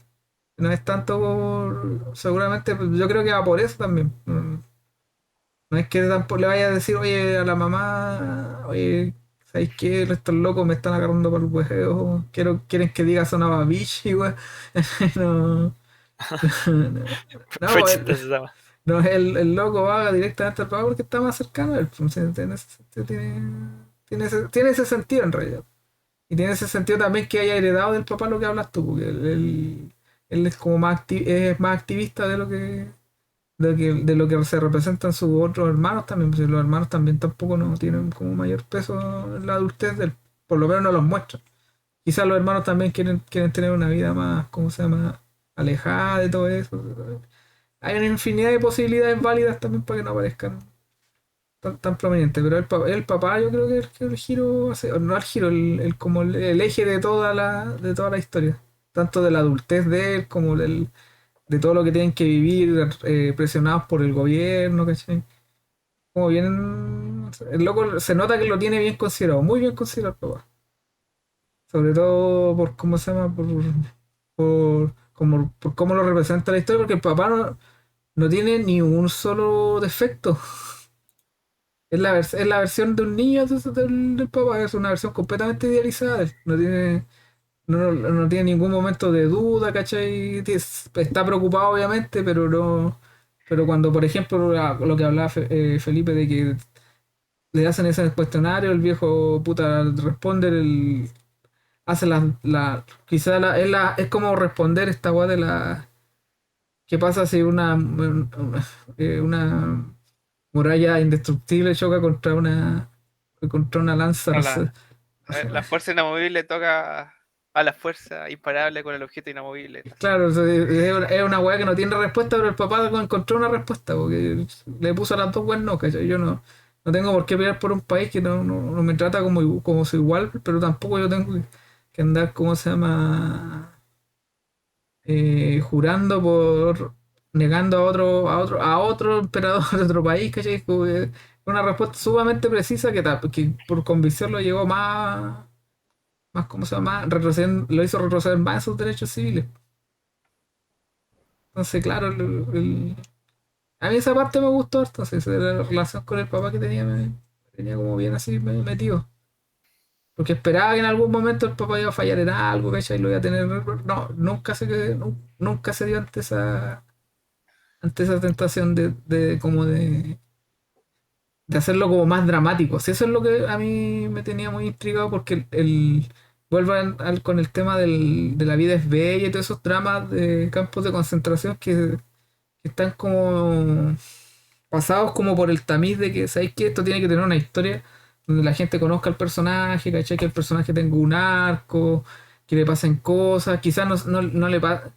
No es tanto seguramente, pues, yo creo que va por eso también. No es que tampoco le vaya a decir, oye, a la mamá, oye, ¿sabéis qué? Estos locos me están agarrando para el huevo, quieren que diga sonaba bichi, güey. No, no, Fue no, chistoso esa wea. no, el loco va directamente al papá porque está más cercano a él. Pues, en ese sentido tiene ese sentido en realidad. Y tiene ese sentido también que haya heredado del papá lo que hablas tú, porque él es como es más activista de lo que se representan sus otros hermanos también, pues los hermanos también tampoco no tienen como mayor peso en la adultez por lo menos no los muestran. Quizás los hermanos también quieren tener una vida más, ¿cómo se llama? Alejada de todo eso. Hay una infinidad de posibilidades válidas también para que no aparezcan tan prominentes, pero el papá yo creo que el giro, o no el giro, como el eje de toda la historia, tanto de la adultez de él como de todo lo que tienen que vivir presionados por el gobierno, ¿cachai? Como bien, el loco se nota que lo tiene bien considerado, muy bien considerado el papá, sobre todo por cómo se llama, por cómo lo representa la historia, porque el papá no tiene ni un solo defecto. Es la versión de un niño del papá, es una versión completamente idealizada de él. No tiene ningún momento de duda, ¿cachai? Está preocupado obviamente, pero no. Pero cuando, por ejemplo, lo que hablaba Felipe de que le hacen ese cuestionario, el viejo puta responde, hace quizá es como responder esta weá de la. ¿Qué pasa si una muralla indestructible choca contra una lanza? A No sé. la fuerza inamovible toca a la fuerza imparable con el objeto inamovible. Claro, o sea, es una weá que no tiene respuesta, pero el papá encontró una respuesta, porque le puso a las dos weas no, ¿cachai? Yo no tengo por qué pelear por un país que no me trata como su igual, pero tampoco yo tengo que andar, ¿cómo se llama? Jurando negando a otro emperador de otro país, ¿cachai? Como que una respuesta sumamente precisa que por convicción lo llevó más, ¿cómo se llama? Lo hizo retroceder más en sus derechos civiles. Entonces, claro, a mí esa parte me gustó harto, entonces, la relación con el papá que me tenía como bien así metido. Porque esperaba que en algún momento el papá iba a fallar en algo, ¿cachai? Lo iba a tener. No, nunca se dio ante esa tentación de hacerlo como más dramático. Sí, eso es lo que a mí me tenía muy intrigado porque vuelvo con el tema de la vida es bella y todos esos dramas de campos de concentración que están como pasados como por el tamiz de que, ¿sabéis que esto tiene que tener una historia donde la gente conozca al personaje, ¿cachai? Que el personaje tenga un arco, que le pasen cosas, quizás no le pasen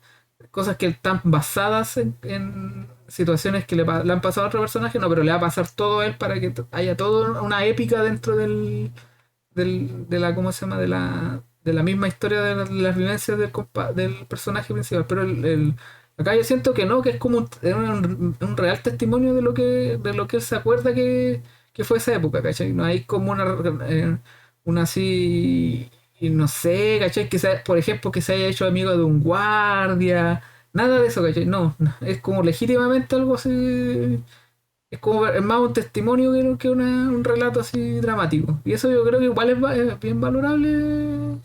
cosas que están basadas en situaciones que le han pasado a otro personaje, no, pero le va a pasar todo a él para que haya toda una épica dentro de la, ¿cómo se llama? De la misma historia de las vivencias del personaje principal. Pero acá yo siento que no, que es como un real testimonio de lo que él se acuerda que fue esa época, ¿cachai? No hay como una así, y no sé, ¿cachai? Por ejemplo, que se haya hecho amigo de un guardia, nada de eso, ¿cachai? No, es como legítimamente algo así, es más un testimonio que un relato así dramático. Y eso yo creo que igual es bien valorable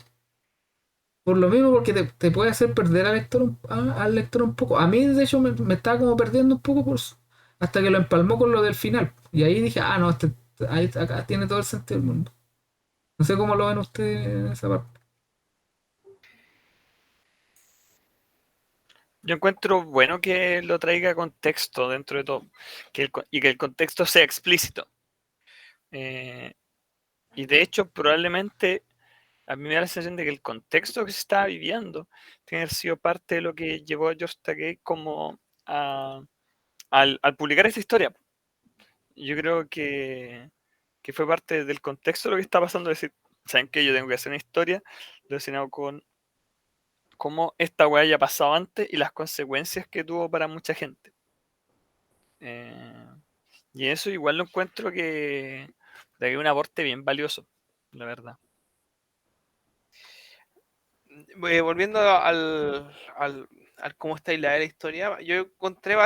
por lo mismo, porque te puede hacer perder al lector un poco. A mí, de hecho, me estaba como perdiendo un poco hasta que lo empalmó con lo del final. Y ahí dije, no, acá tiene todo el sentido del mundo. No sé cómo lo ven ustedes esa parte. Yo encuentro bueno que lo traiga contexto dentro de todo, y que el contexto sea explícito. Y de hecho, probablemente a mí me da la sensación de que el contexto que se estaba viviendo tiene que haber sido parte de lo que llevó a George Takei como al publicar esta historia. Yo creo que fue parte del contexto de lo que está pasando. Es decir, ¿saben qué? Yo tengo que hacer una historia relacionada con cómo esta weá ya pasado antes y las consecuencias que tuvo para mucha gente. Eh, y eso igual lo encuentro que es un aporte bien valioso, la verdad. Volviendo al cómo está hilada la historia, yo encontré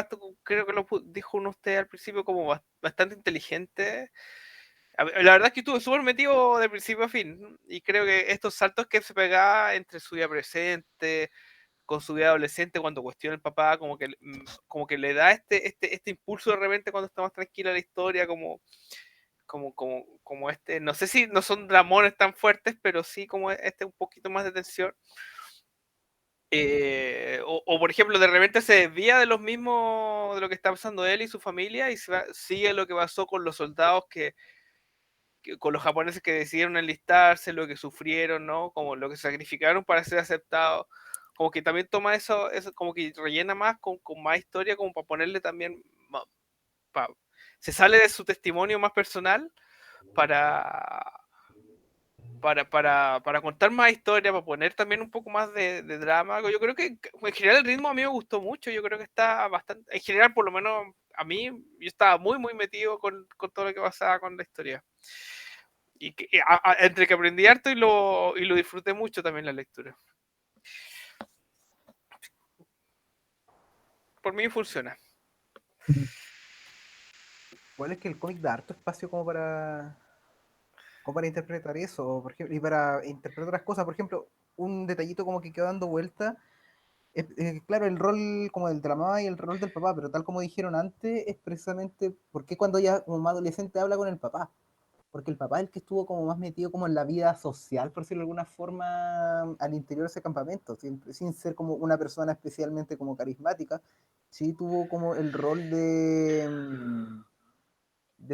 creo que dijo uno usted al principio, como bastante inteligente. La verdad es que estuvo súper metido de principio a fin, y creo que estos saltos que se pegaba entre su vida presente con su vida adolescente, cuando cuestiona el papá, como que le da este impulso de repente cuando está más tranquila la historia, como este, no sé si no son dramones tan fuertes, pero sí como este un poquito más de tensión. O por ejemplo, de repente se desvía de los mismos, de lo que está pasando él y su familia, y sigue lo que pasó con los soldados con los japoneses que decidieron enlistarse, lo que sufrieron, ¿no? Como lo que sacrificaron para ser aceptados. Como que también toma eso como que rellena más con más historia, como para ponerle también, se sale de su testimonio más personal para, para contar más historia, para poner también un poco más de drama. Yo creo que en general el ritmo a mí me gustó mucho. Yo creo que está bastante, en general por lo menos a mí, yo estaba muy metido con todo lo que pasaba con la historia. Y entre que aprendí harto y lo disfruté mucho también la lectura. Por mí funciona. Igual es que el cómic da harto espacio como para interpretar eso, por ejemplo, y para interpretar otras cosas. Por ejemplo, un detallito como que quedó dando vuelta. Claro, el rol como del de la mamá y el rol del papá, pero tal como dijeron antes, es precisamente porque cuando ya como más adolescente habla con el papá. Porque el papá es el que estuvo como más metido como en la vida social, por decirlo de alguna forma, al interior de ese campamento, sin ser como una persona especialmente como carismática, sí tuvo como el rol de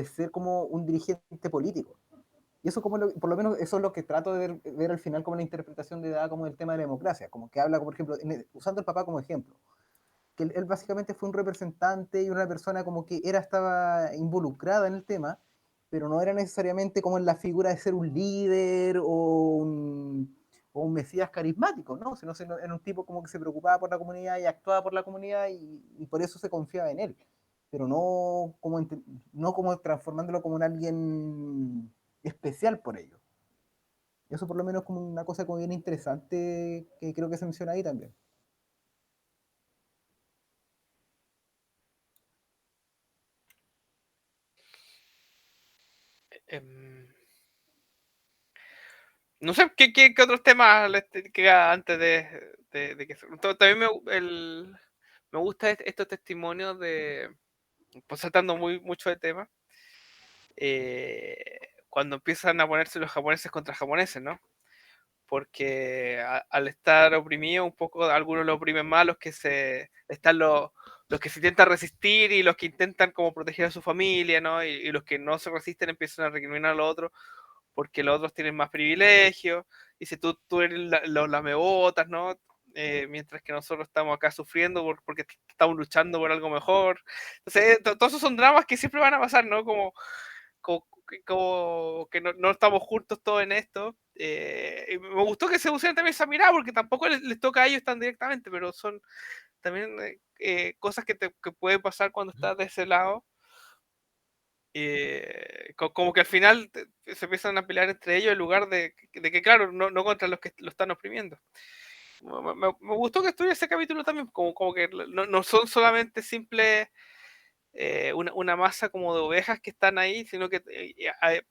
ser como un dirigente político. Y eso como por lo menos eso es lo que trato de ver al final como la interpretación de Dada como el tema de la democracia, como que habla, por ejemplo, usando el papá como ejemplo, que él básicamente fue un representante y una persona como que estaba involucrada en el tema, pero no era necesariamente como en la figura de ser un líder o un mesías carismático, ¿no? Sino era un tipo como que se preocupaba por la comunidad y actuaba por la comunidad y por eso se confiaba en él, pero no como transformándolo como en alguien especial por ello. Eso por lo menos como una cosa como bien interesante que creo que se menciona ahí también. Eh, no sé qué otros temas queda antes de que también me gusta estos testimonios pues saltando mucho de tema, cuando empiezan a ponerse los japoneses contra japoneses, ¿no? Porque al estar oprimidos un poco, algunos lo oprimen más, están los que se intentan resistir y los que intentan como proteger a su familia, ¿no? Y los que no se resisten empiezan a recriminar a los otros porque los otros tienen más privilegios, y si tú eres los lamebotas, ¿no? Mientras que nosotros estamos acá sufriendo porque estamos luchando por algo mejor. Entonces, todos esos son dramas que siempre van a pasar, ¿no? Como que no estamos juntos todos en esto. Y me gustó que se usen también esa mirada, porque tampoco les toca a ellos tan directamente, pero son también cosas que pueden pasar cuando estás de ese lado. Como que al final se empiezan a pelear entre ellos en lugar de que, claro, no contra los que lo están oprimiendo. Me gustó que estuviera ese capítulo también, como que no son solamente simples una masa como de ovejas que están ahí, sino que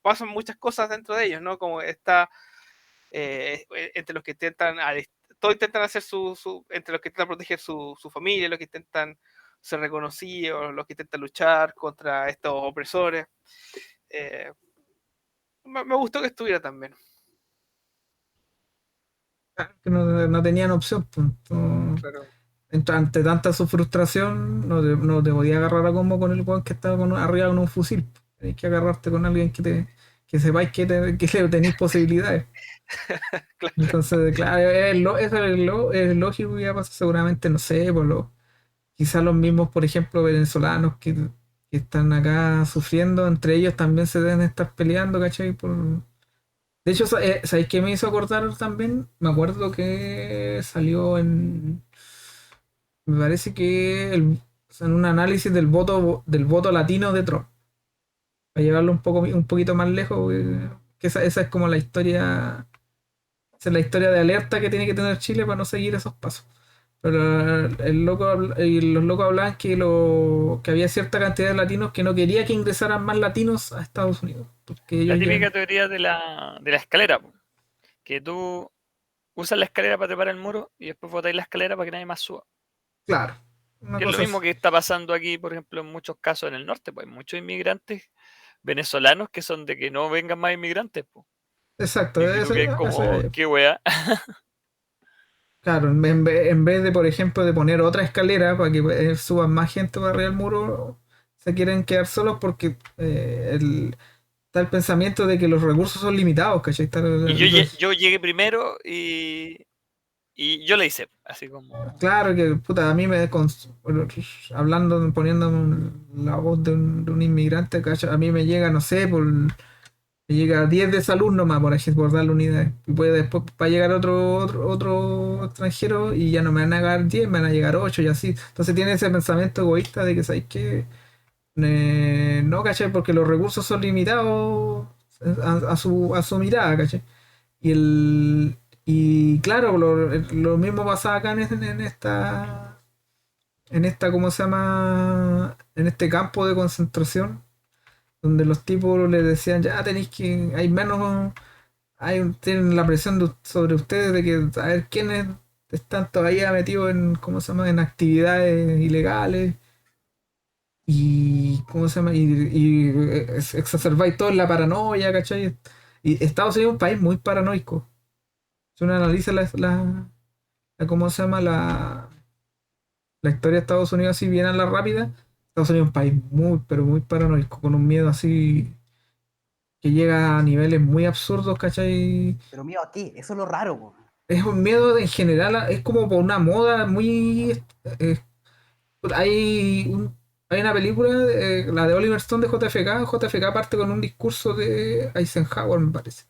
pasan muchas cosas dentro de ellos, ¿no? Como está entre los que todos intentan hacer entre los que intentan proteger su familia, los que intentan ser reconocidos, los que intentan luchar contra estos opresores. Eh, me gustó que estuviera también. Que no tenían opción, pues. Claro. ante tanta su frustración, no te podía agarrar a combo con el weón que estaba arriba con un fusil. Tenés que agarrarte con alguien que sepáis que le tenéis posibilidades. Claro. Entonces, claro, es lógico que iba a pasar seguramente, no sé, quizás los mismos, por ejemplo, venezolanos que están acá sufriendo, entre ellos también se deben estar peleando, ¿cachai? De hecho, ¿sabéis qué me hizo acordar también? Me acuerdo que salió me parece que o sea, en un análisis del voto latino de Trump, para llevarlo un poquito más lejos, que esa es como esa es la historia de alerta que tiene que tener Chile para no seguir esos pasos. Pero los locos hablaban que había cierta cantidad de latinos que no quería que ingresaran más latinos a Estados Unidos. Porque La ellos típica ya, teoría de la escalera, po, que tú usas la escalera para trepar el muro y después botáis la escalera para que nadie más suba. claro, una Que es lo cosa mismo así. que está pasando aquí, por ejemplo, en muchos casos en el norte, pues hay muchos inmigrantes venezolanos que son de que no vengan más inmigrantes, pues. Exacto, Y que tú que como, qué wea. claro, en vez de, por ejemplo, de poner otra escalera para que suban más gente para arriba del muro, se quieren quedar solos porque está el pensamiento de que los recursos son limitados, ¿cachai? Y yo llegué primero y yo le hice, así como... Claro que, puta, a mí hablando, poniendo la voz de un inmigrante, ¿cachai? A mí me llega, no sé, me llega 10 de salud nomás, por ejemplo, por darle unidades. Y puede después va a llegar otro extranjero y ya no me van a llegar 10, me van a llegar 8 y así. Entonces tiene ese pensamiento egoísta de que, ¿sabes qué? No, ¿cachai? Porque los recursos son limitados a su mirada, ¿cachai? Y y claro, lo mismo pasaba acá en esta, ¿cómo se llama? En este campo de concentración, donde los tipos les decían, ya hay menos, tienen la presión sobre ustedes de que a ver quiénes están todavía metidos en, ¿cómo se llama? En actividades ilegales. Y, ¿cómo se llama? Exacerbáis todo en la paranoia, ¿cachai? Y Estados Unidos es un país muy paranoico. Si uno analiza ¿cómo se llama? La historia de Estados Unidos así bien a la rápida, Estados Unidos es un país muy, pero muy paranoico, con un miedo así que llega a niveles muy absurdos, ¿cachai? Pero miedo a qué, eso es lo raro, po. Es un miedo en general, es como por una moda muy... hay, hay una película, la de Oliver Stone de JFK. JFK parte con un discurso de Eisenhower, me parece,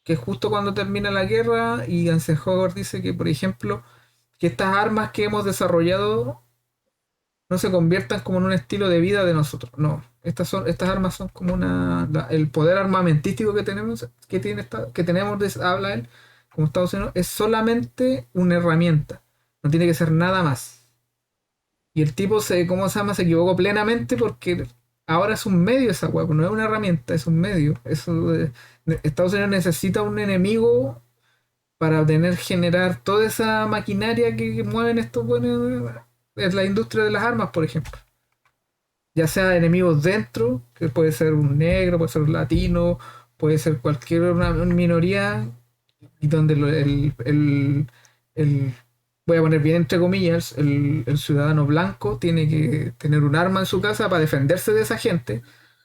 que es justo cuando termina la guerra y Eisenhower dice que, por ejemplo, que estas armas que hemos desarrollado no se conviertan como en un estilo de vida de nosotros. No, estas armas son como el poder armamentístico que tenemos, habla él, como Estados Unidos, es solamente una herramienta. No tiene que ser nada más. Y el tipo ¿cómo se llama? Se equivocó plenamente porque ahora es un medio esa hueá, no es una herramienta, es un medio. Estados Unidos necesita un enemigo para generar toda esa maquinaria que mueven estos buenos. Es la industria de las armas, por ejemplo. Ya sea enemigos dentro, que puede ser un negro, puede ser un latino, puede ser cualquier una minoría, y donde el- voy a poner bien entre comillas, el ciudadano blanco tiene que tener un arma en su casa para defenderse de esa gente,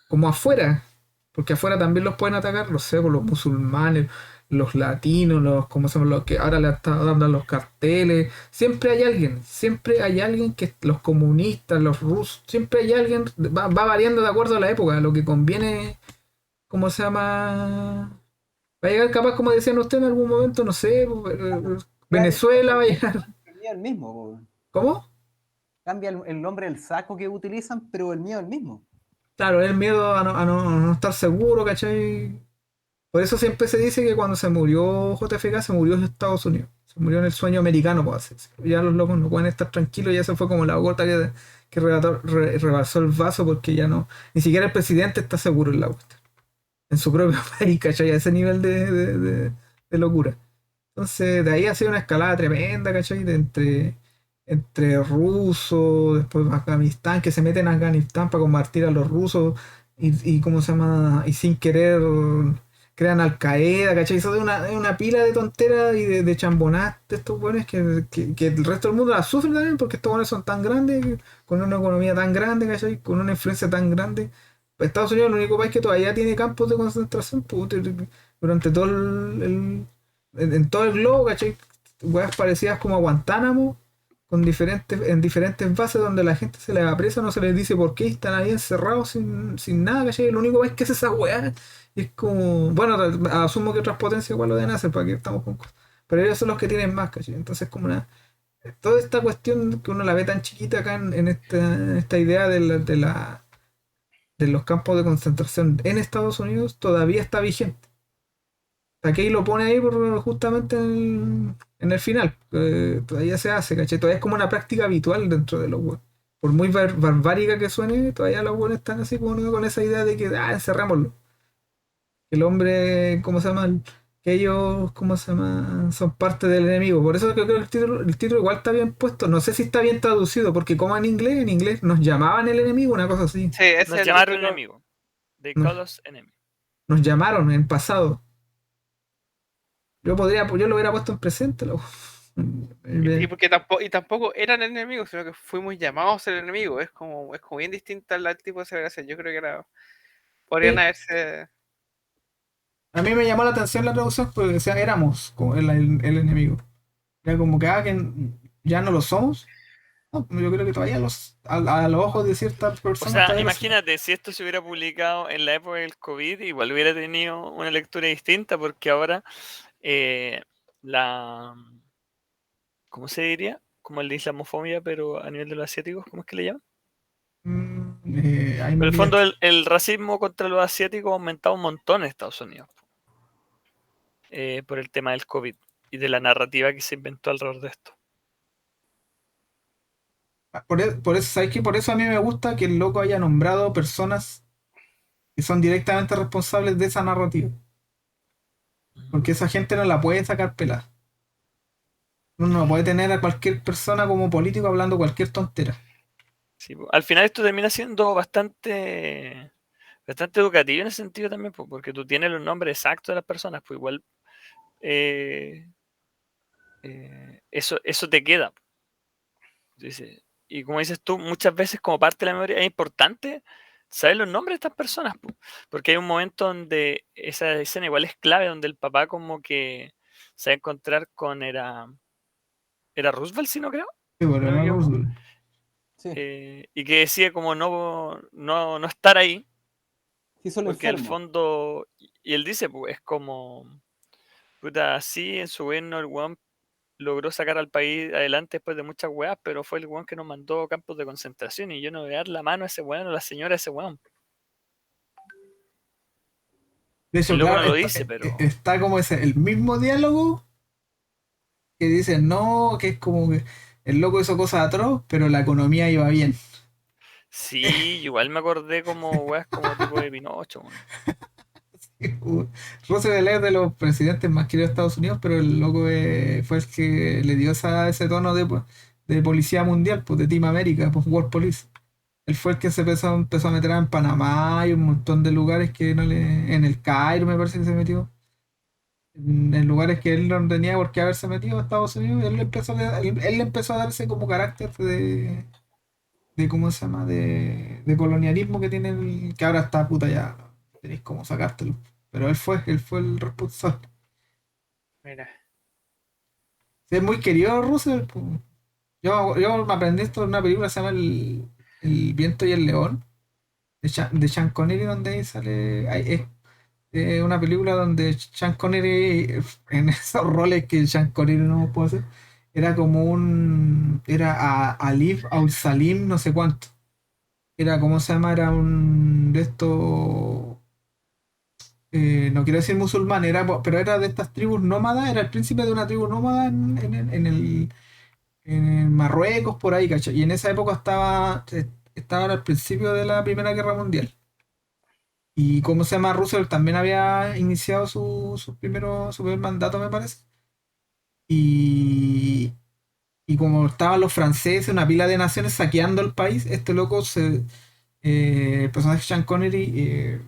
como afuera, porque afuera también los pueden atacar, los sé, por los musulmanes, los latinos, como se llama, los que ahora le están dando a los carteles. Siempre hay alguien que los comunistas, los rusos, siempre hay alguien, va variando de acuerdo a la época, a lo que conviene, ¿cómo se llama? Va a llegar capaz, como decían ustedes en algún momento, no sé, Venezuela va a llegar. El miedo es el mismo, po. ¿Cómo? Cambia el nombre del saco que utilizan, pero el miedo es el mismo. Claro, el miedo a no estar seguro, ¿cachai? Por eso siempre se dice que cuando se murió JFK se murió en Estados Unidos. Se murió en el sueño americano, por así decirlo. Ya los locos no pueden estar tranquilos, ya se fue como la gota que rebasó el vaso porque ya no. Ni siquiera el presidente está seguro en la cuestión. En su propio país, ¿cachai? A ese nivel de locura. Entonces, de ahí ha sido una escalada tremenda, ¿cachai? Entre rusos, después Afganistán, que se meten a Afganistán para combatir a los rusos y ¿cómo se llama? Y sin querer crean Al Qaeda, ¿cachai? Eso es una pila de tonteras y de chambonadas de estos buenos que el resto del mundo la sufre también porque estos buenos son tan grandes, con una economía tan grande, ¿cachai? Con una influencia tan grande. Estados Unidos es el único país que todavía tiene campos de concentración durante todo en todo el globo, ¿cachai? Weas parecidas como a Guantánamo, en diferentes bases donde la gente se les apresa, no se les dice por qué, y están ahí encerrados sin nada, ¿cachai? El único país que hace esa weá es como, bueno, asumo que otras potencias igual lo deben hacer, para que estamos con cosas. Pero ellos son los que tienen más, ¿cachai? Entonces como toda esta cuestión que uno la ve tan chiquita acá en esta idea de los campos de concentración en Estados Unidos todavía está vigente. Takei lo pone ahí justamente en el final. Todavía se hace, ¿cachai? Todavía es como una práctica habitual dentro de los weones. Por muy barbárica que suene, todavía los weones están así como con esa idea de que, encerrémoslo. El hombre, ¿cómo se llama? Que ellos, ¿cómo se llama? Son parte del enemigo. Por eso creo que el título igual está bien puesto. No sé si está bien traducido, porque como en inglés nos llamaban el enemigo, una cosa así. Sí, ese es Nos el llamaron título. enemigo. They call us enemy. Nos llamaron en pasado. Yo lo hubiera puesto en presente. Y porque tampoco eran enemigos, sino que fuimos llamados el enemigo. Es como bien distinta el tipo de celebración. Yo creo que podrían Sí. haberse. A mí me llamó la atención la traducción porque decía éramos como el enemigo. Era como que ya no lo somos. No, yo creo que todavía a los ojos de ciertas O personas sea, todavía imagínate, si esto se hubiera publicado en la época del COVID, igual hubiera tenido una lectura distinta, porque ahora la... ¿Cómo se diría? Como el de islamofobia, pero a nivel de los asiáticos, ¿cómo es que le llaman? ahí me Pero en el fondo pillaste. el racismo contra los asiáticos ha aumentado un montón en Estados Unidos por el tema del COVID y de la narrativa que se inventó alrededor de esto. Por eso, ¿sabes qué? Por eso a mí me gusta que el loco haya nombrado personas que son directamente responsables de esa narrativa. Porque esa gente no la puede sacar pelada. Uno no puede tener a cualquier persona como político hablando cualquier tontera. Sí, al final esto termina siendo bastante educativo en ese sentido también, porque tú tienes los nombres exactos de las personas, pues igual eso te queda. Y como dices tú, muchas veces como parte de la memoria es importante saber los nombres de estas personas, porque hay un momento donde esa escena igual es clave, donde el papá como que se va a encontrar con, era Roosevelt, si no creo, Sí, si bueno, no me era equivoco, Roosevelt. Sí, y que decide como no estar ahí, sí, solo porque en el enfermo. fondo, y él dice, pues es como, puta, sí, en su gobierno el weón logró sacar al país adelante después de muchas weas, pero fue el weón que nos mandó a campos de concentración y yo no voy a dar la mano a ese weón o a la señora a ese weón. De El hecho, loco claro, no lo dice, pero está como el mismo diálogo que dice no, que es como que el loco hizo cosas atroz, pero la economía iba bien. sí, igual me acordé como weas como tipo de Pinocho, weón. Roosevelt es de los presidentes más queridos de Estados Unidos, pero el loco fue el que le dio ese tono de policía mundial, pues de Team America, pues World Police. Él fue el que empezó a meter en Panamá y un montón de lugares que no le. En el Cairo me parece que se metió. En lugares que él no tenía por qué haberse metido a Estados Unidos, él le empezó a darse como carácter de ¿cómo se llama? De colonialismo que tiene que ahora está puta ya, no tenéis cómo sacártelo. Pero él fue el responsable. Mira. Sí, es muy querido Russell. Pues. Yo me aprendí esto en una película que se llama El viento y el león, de Sean Connery, donde ahí sale. Es una película donde Sean Connery, en esos roles que Sean Connery no puede hacer, era como era a Alif Al Salim, no sé cuánto. Era, ¿cómo se llama? Era un de estos. No quiero decir musulmán, pero era de estas tribus nómadas, era el príncipe de una tribu nómada en Marruecos, por ahí, ¿cachai? Y en esa época estaban al principio de la Primera Guerra Mundial. Y cómo se llama, Roosevelt también había iniciado su primer mandato, me parece. Y, y como estaban los franceses, una pila de naciones saqueando el país, este loco, el personaje Sean Connery,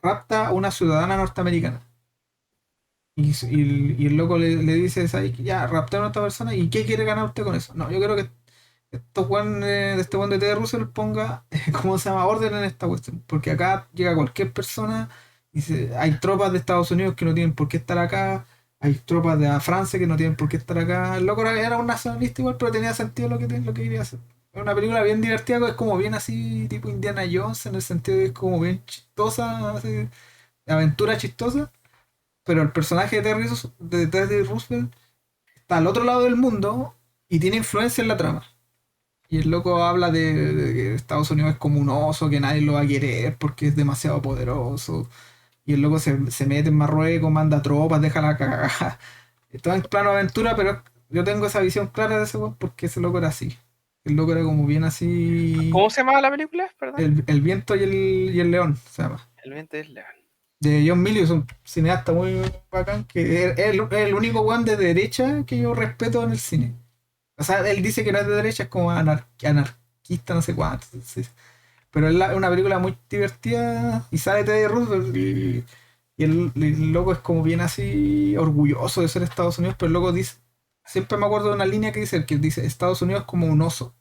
rapta a una ciudadana norteamericana. Y el loco le dice, ¿sabes qué? Ya, raptaron a esta persona, ¿y qué quiere ganar usted con eso? No, yo quiero que este buen de Ted Russell ponga, ¿cómo se llama? Orden en esta cuestión. Porque acá llega cualquier persona y hay tropas de Estados Unidos que no tienen por qué estar acá, hay tropas de Francia que no tienen por qué estar acá. El loco era un nacionalista igual, pero tenía sentido lo que quería hacer. Es una película bien divertida, es como bien así, tipo Indiana Jones, en el sentido de que es como bien chistosa, así, de aventura chistosa, pero el personaje de Teddy Roosevelt está al otro lado del mundo y tiene influencia en la trama. Y el loco habla de que Estados Unidos es como un oso, que nadie lo va a querer porque es demasiado poderoso. Y el loco se mete en Marruecos, manda tropas, deja la cagada. Todo en plano aventura, pero yo tengo esa visión clara de ese weón porque ese loco era así. El loco era como bien así. ¿Cómo se llamaba la película? Perdón. El viento y el león, se llama. El viento es león. De John Milius, un cineasta muy bacán, que es el único weón de derecha que yo respeto en el cine. O sea, él dice que no es de derecha, es como anarquista, no sé cuánto. Sí. Pero es una película muy divertida y sale Teddy Roosevelt y el loco es como bien así orgulloso de ser Estados Unidos, pero el loco dice, siempre me acuerdo de una línea que dice Estados Unidos como un oso.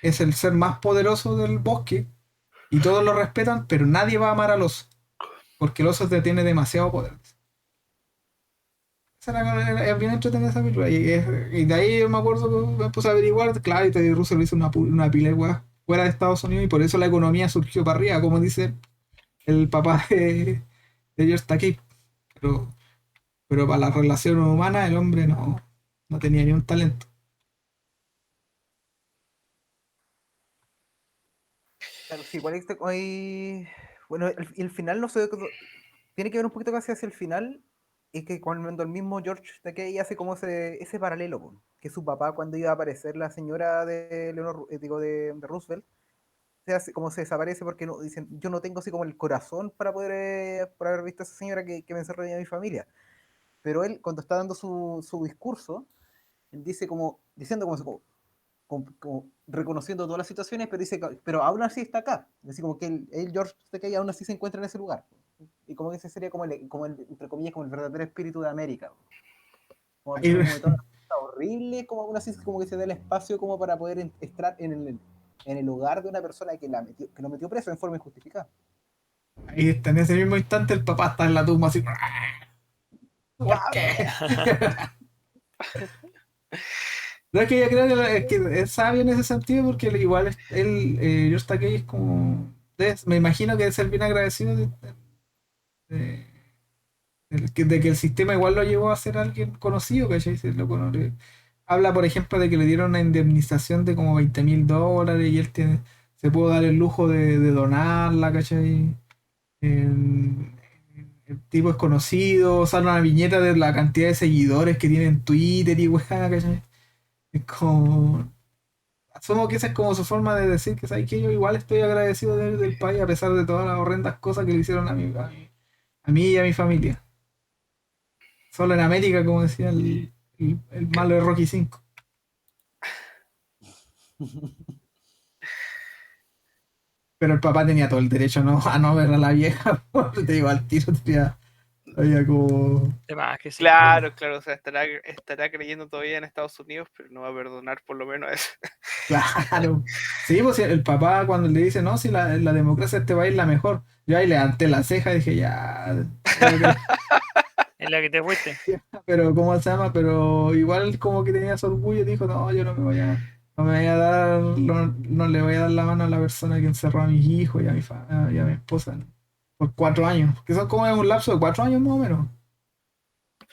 Es el ser más poderoso del bosque y todos lo respetan, pero nadie va a amar al oso, porque el oso tiene demasiado poder. Es bien entretenida esa película. Y de ahí yo me acuerdo que me puse a averiguar, claro, y Teddy Russell hizo una pila de weas fuera de Estados Unidos y por eso la economía surgió para arriba, como dice el papá de George Takei. Pero, pero para las relaciones humanas el hombre no tenía ni un talento. Claro, sí, igual bueno, el final no sé, tiene que ver un poquito casi hacia el final, es que cuando el mismo George Takei hace como ese paralelo, po, que su papá cuando iba a aparecer la señora de digo, de Roosevelt, como se desaparece porque no, dicen, yo no tengo así como el corazón para poder, por haber visto a esa señora que me encerró en mi familia. Pero él, cuando está dando su discurso, él dice diciendo como reconociendo todas las situaciones, pero dice, pero aún así está acá. Es decir, como que George Takei aún así se encuentra en ese lugar. Y como que ese sería entre comillas, como el verdadero espíritu de América. Como a Ahí, pesar como de todas las cosas horribles, como aún así como que se da el espacio como para poder estar en el lugar de una persona que lo metió preso en forma injustificada. ahí está, en ese mismo instante el papá está en la tumba así. ¿Por qué? No es que yo creo es que es sabio en ese sentido porque igual George Takei es como. Me imagino que debe ser bien agradecido de- de que el sistema igual lo llevó a ser alguien conocido, ¿cachai? Habla, por ejemplo, de que le dieron una indemnización de como $20,000 y él se pudo dar el lujo de donarla, ¿cachai? El, el tipo es conocido, sale una viñeta de la cantidad de seguidores que tiene en Twitter y weá, ¿cachai? Es como. Asumo que esa es como su forma de decir que, ¿sabes qué? Yo igual estoy agradecido del país a pesar de todas las horrendas cosas que le hicieron a mí y a mi familia. Solo en América, como decía el malo de Rocky 5. Pero el papá tenía todo el derecho a no ver a la vieja. Te digo, al tiro había como. De más que sí. Claro, claro, o sea, estará creyendo todavía en Estados Unidos, pero no va a perdonar por lo menos eso. Claro. Sí, pues el papá cuando le dice, no, si la democracia de este país es la mejor. Yo ahí levanté la ceja y dije, ya. En la que te fuiste. Pero, ¿cómo se llama? Pero igual como que tenía su orgullo y dijo, no, yo no me voy a dar, no le voy a dar la mano a la persona que encerró a mis hijos y y a mi esposa por 4 años. Que son como un lapso de 4 años más o menos.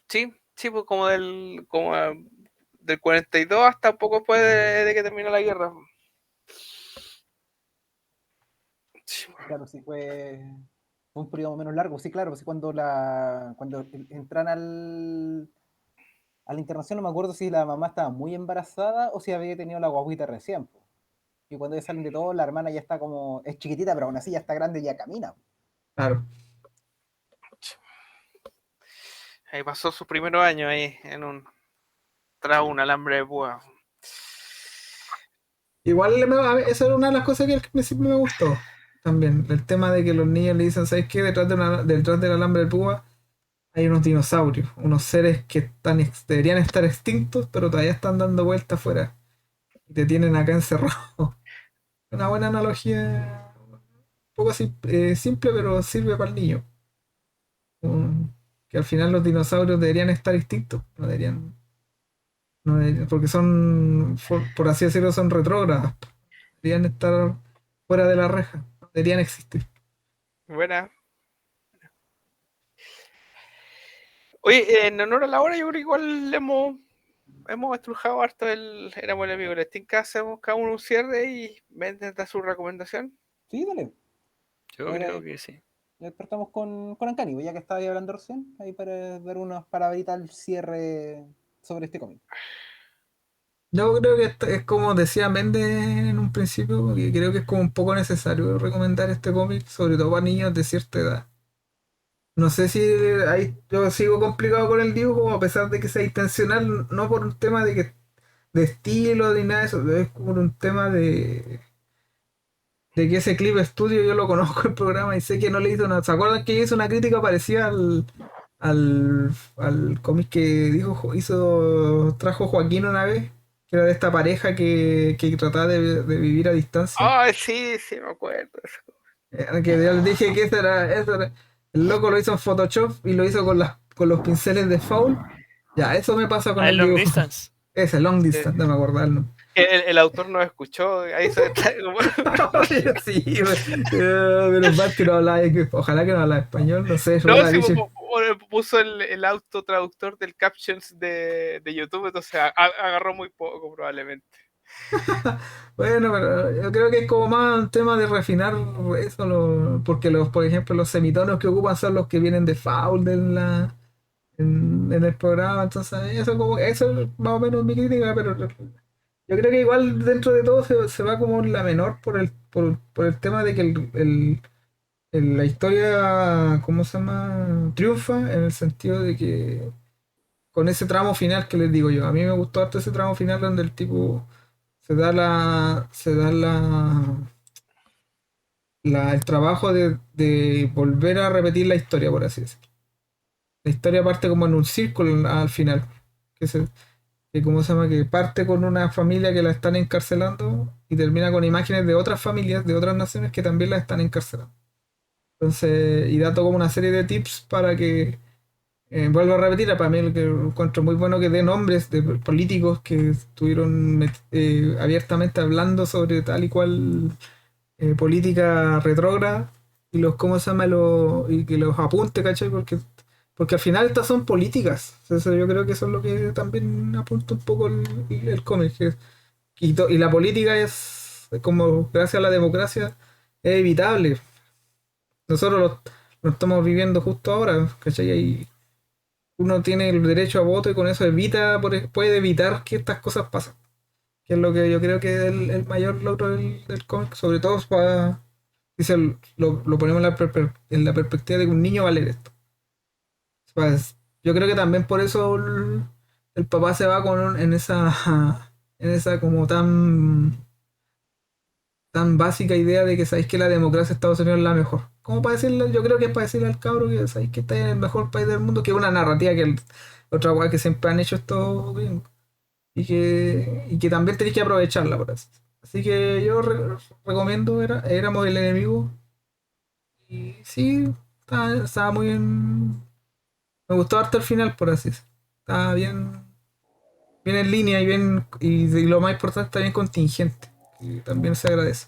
Sí, sí, pues del 42 hasta un poco después de que terminó la guerra. Sí, Claro, sí, fue un periodo menos largo. Sí, claro, sí, cuando entran a la internación, no me acuerdo si la mamá estaba muy embarazada o si había tenido la guaguita recién, po. Y cuando ellos salen de todo, la hermana ya está es chiquitita, pero aún así ya está grande y ya camina. Claro. ahí pasó sus primeros años ahí tras un alambre de púa. Igual esa era una de las cosas que al principio me gustó también. El tema de que los niños le dicen, ¿sabes qué? Detrás del alambre de púa hay unos dinosaurios, unos seres que deberían estar extintos, pero todavía están dando vueltas afuera y te tienen acá encerrado. Una buena analogía, un poco simple, pero sirve para el niño. Que al final los dinosaurios deberían estar extintos, porque son, por así decirlo, son retrógradas. Deberían estar fuera de la reja, no deberían existir. Buena. Oye, en honor a la hora, yo creo que igual hemos estrujado harto éramos el amigo. Les tinca, hacemos cada uno un cierre y Méndez da su recomendación. Sí, dale. Yo Ahora creo que sí. ya partamos con Ancani, pues, ya que estaba ahí hablando recién, ahí para dar unas palabritas al cierre sobre este cómic. Yo creo que es como decía Méndez en un principio, que creo que es como un poco necesario recomendar este cómic, sobre todo para niños de cierta edad. No sé si ahí yo sigo complicado con el dibujo, a pesar de que sea intencional, no por un tema de estilo ni nada de eso, es por un tema de que ese Clip Studio yo lo conozco el programa y sé que no le hizo nada. ¿Se acuerdan que hizo una crítica parecida al cómic que trajo Joaquín una vez? Que era de esta pareja que trataba de vivir a distancia. Ay, sí, sí, me acuerdo. Que yo les dije que el loco lo hizo en Photoshop y lo hizo con los pinceles de Foul. Ya, eso me pasa con Ah, el el Long dibujo. Distance. Ese, Long Sí. Distance, no me acuerdo el nombre. El autor nos escuchó, ahí se está como... Sí, menos mal que no hablaba, ojalá que no hablaba español, no sé, yo No, hubiera sí, dicho. puso el autotraductor del captions de YouTube, entonces agarró muy poco probablemente. Bueno, pero yo creo que es como más un tema de refinar eso, porque por ejemplo, los semitonos que ocupan son los que vienen de Foul en el programa, entonces eso es más o menos mi crítica, pero yo creo que igual dentro de todo se va como en la menor por el tema de que la historia, ¿cómo se llama? Triunfa en el sentido de que con ese tramo final que les digo yo, a mí me gustó harto ese tramo final donde el tipo el trabajo de volver a repetir la historia, por así decirlo. La historia parte como en un círculo al final, que se, que ¿cómo se llama? Que parte con una familia que la están encarcelando y termina con imágenes de otras familias de otras naciones que también la están encarcelando. Entonces, y da todo como una serie de tips para que, vuelvo a repetir, para mí lo que encuentro muy bueno que dé nombres de políticos que estuvieron abiertamente hablando sobre tal y cual política retrógrada y cómo se llama, y que los apunte, ¿cachai? Porque al final estas son políticas. Entonces, yo creo que eso es lo que también apunta un poco el cómic. Y la política es como, gracias a la democracia, es evitable. Nosotros lo estamos viviendo justo ahora, ¿cachai? Y uno tiene el derecho a voto y con eso puede evitar que estas cosas pasen. Que es lo que yo creo que es el mayor logro del cómic, sobre todo para, dice, lo ponemos en la perspectiva de que un niño va a leer esto. Pues, yo creo que también por eso el papá se va en esa como tan básica idea de que sabéis que la democracia de Estados Unidos es la mejor. Como para decirle, yo creo que es para decirle al cabro que sabéis que está en el mejor país del mundo, que es una narrativa otra weá que siempre han hecho estos gringos. Y que también tenéis que aprovecharla por eso. Así que yo recomiendo, éramos el enemigo. Y sí, estaba muy bien. Me gustó harto el final, por así decirlo. Estaba bien en línea y lo más importante, está bien contingente. Y también se agradece.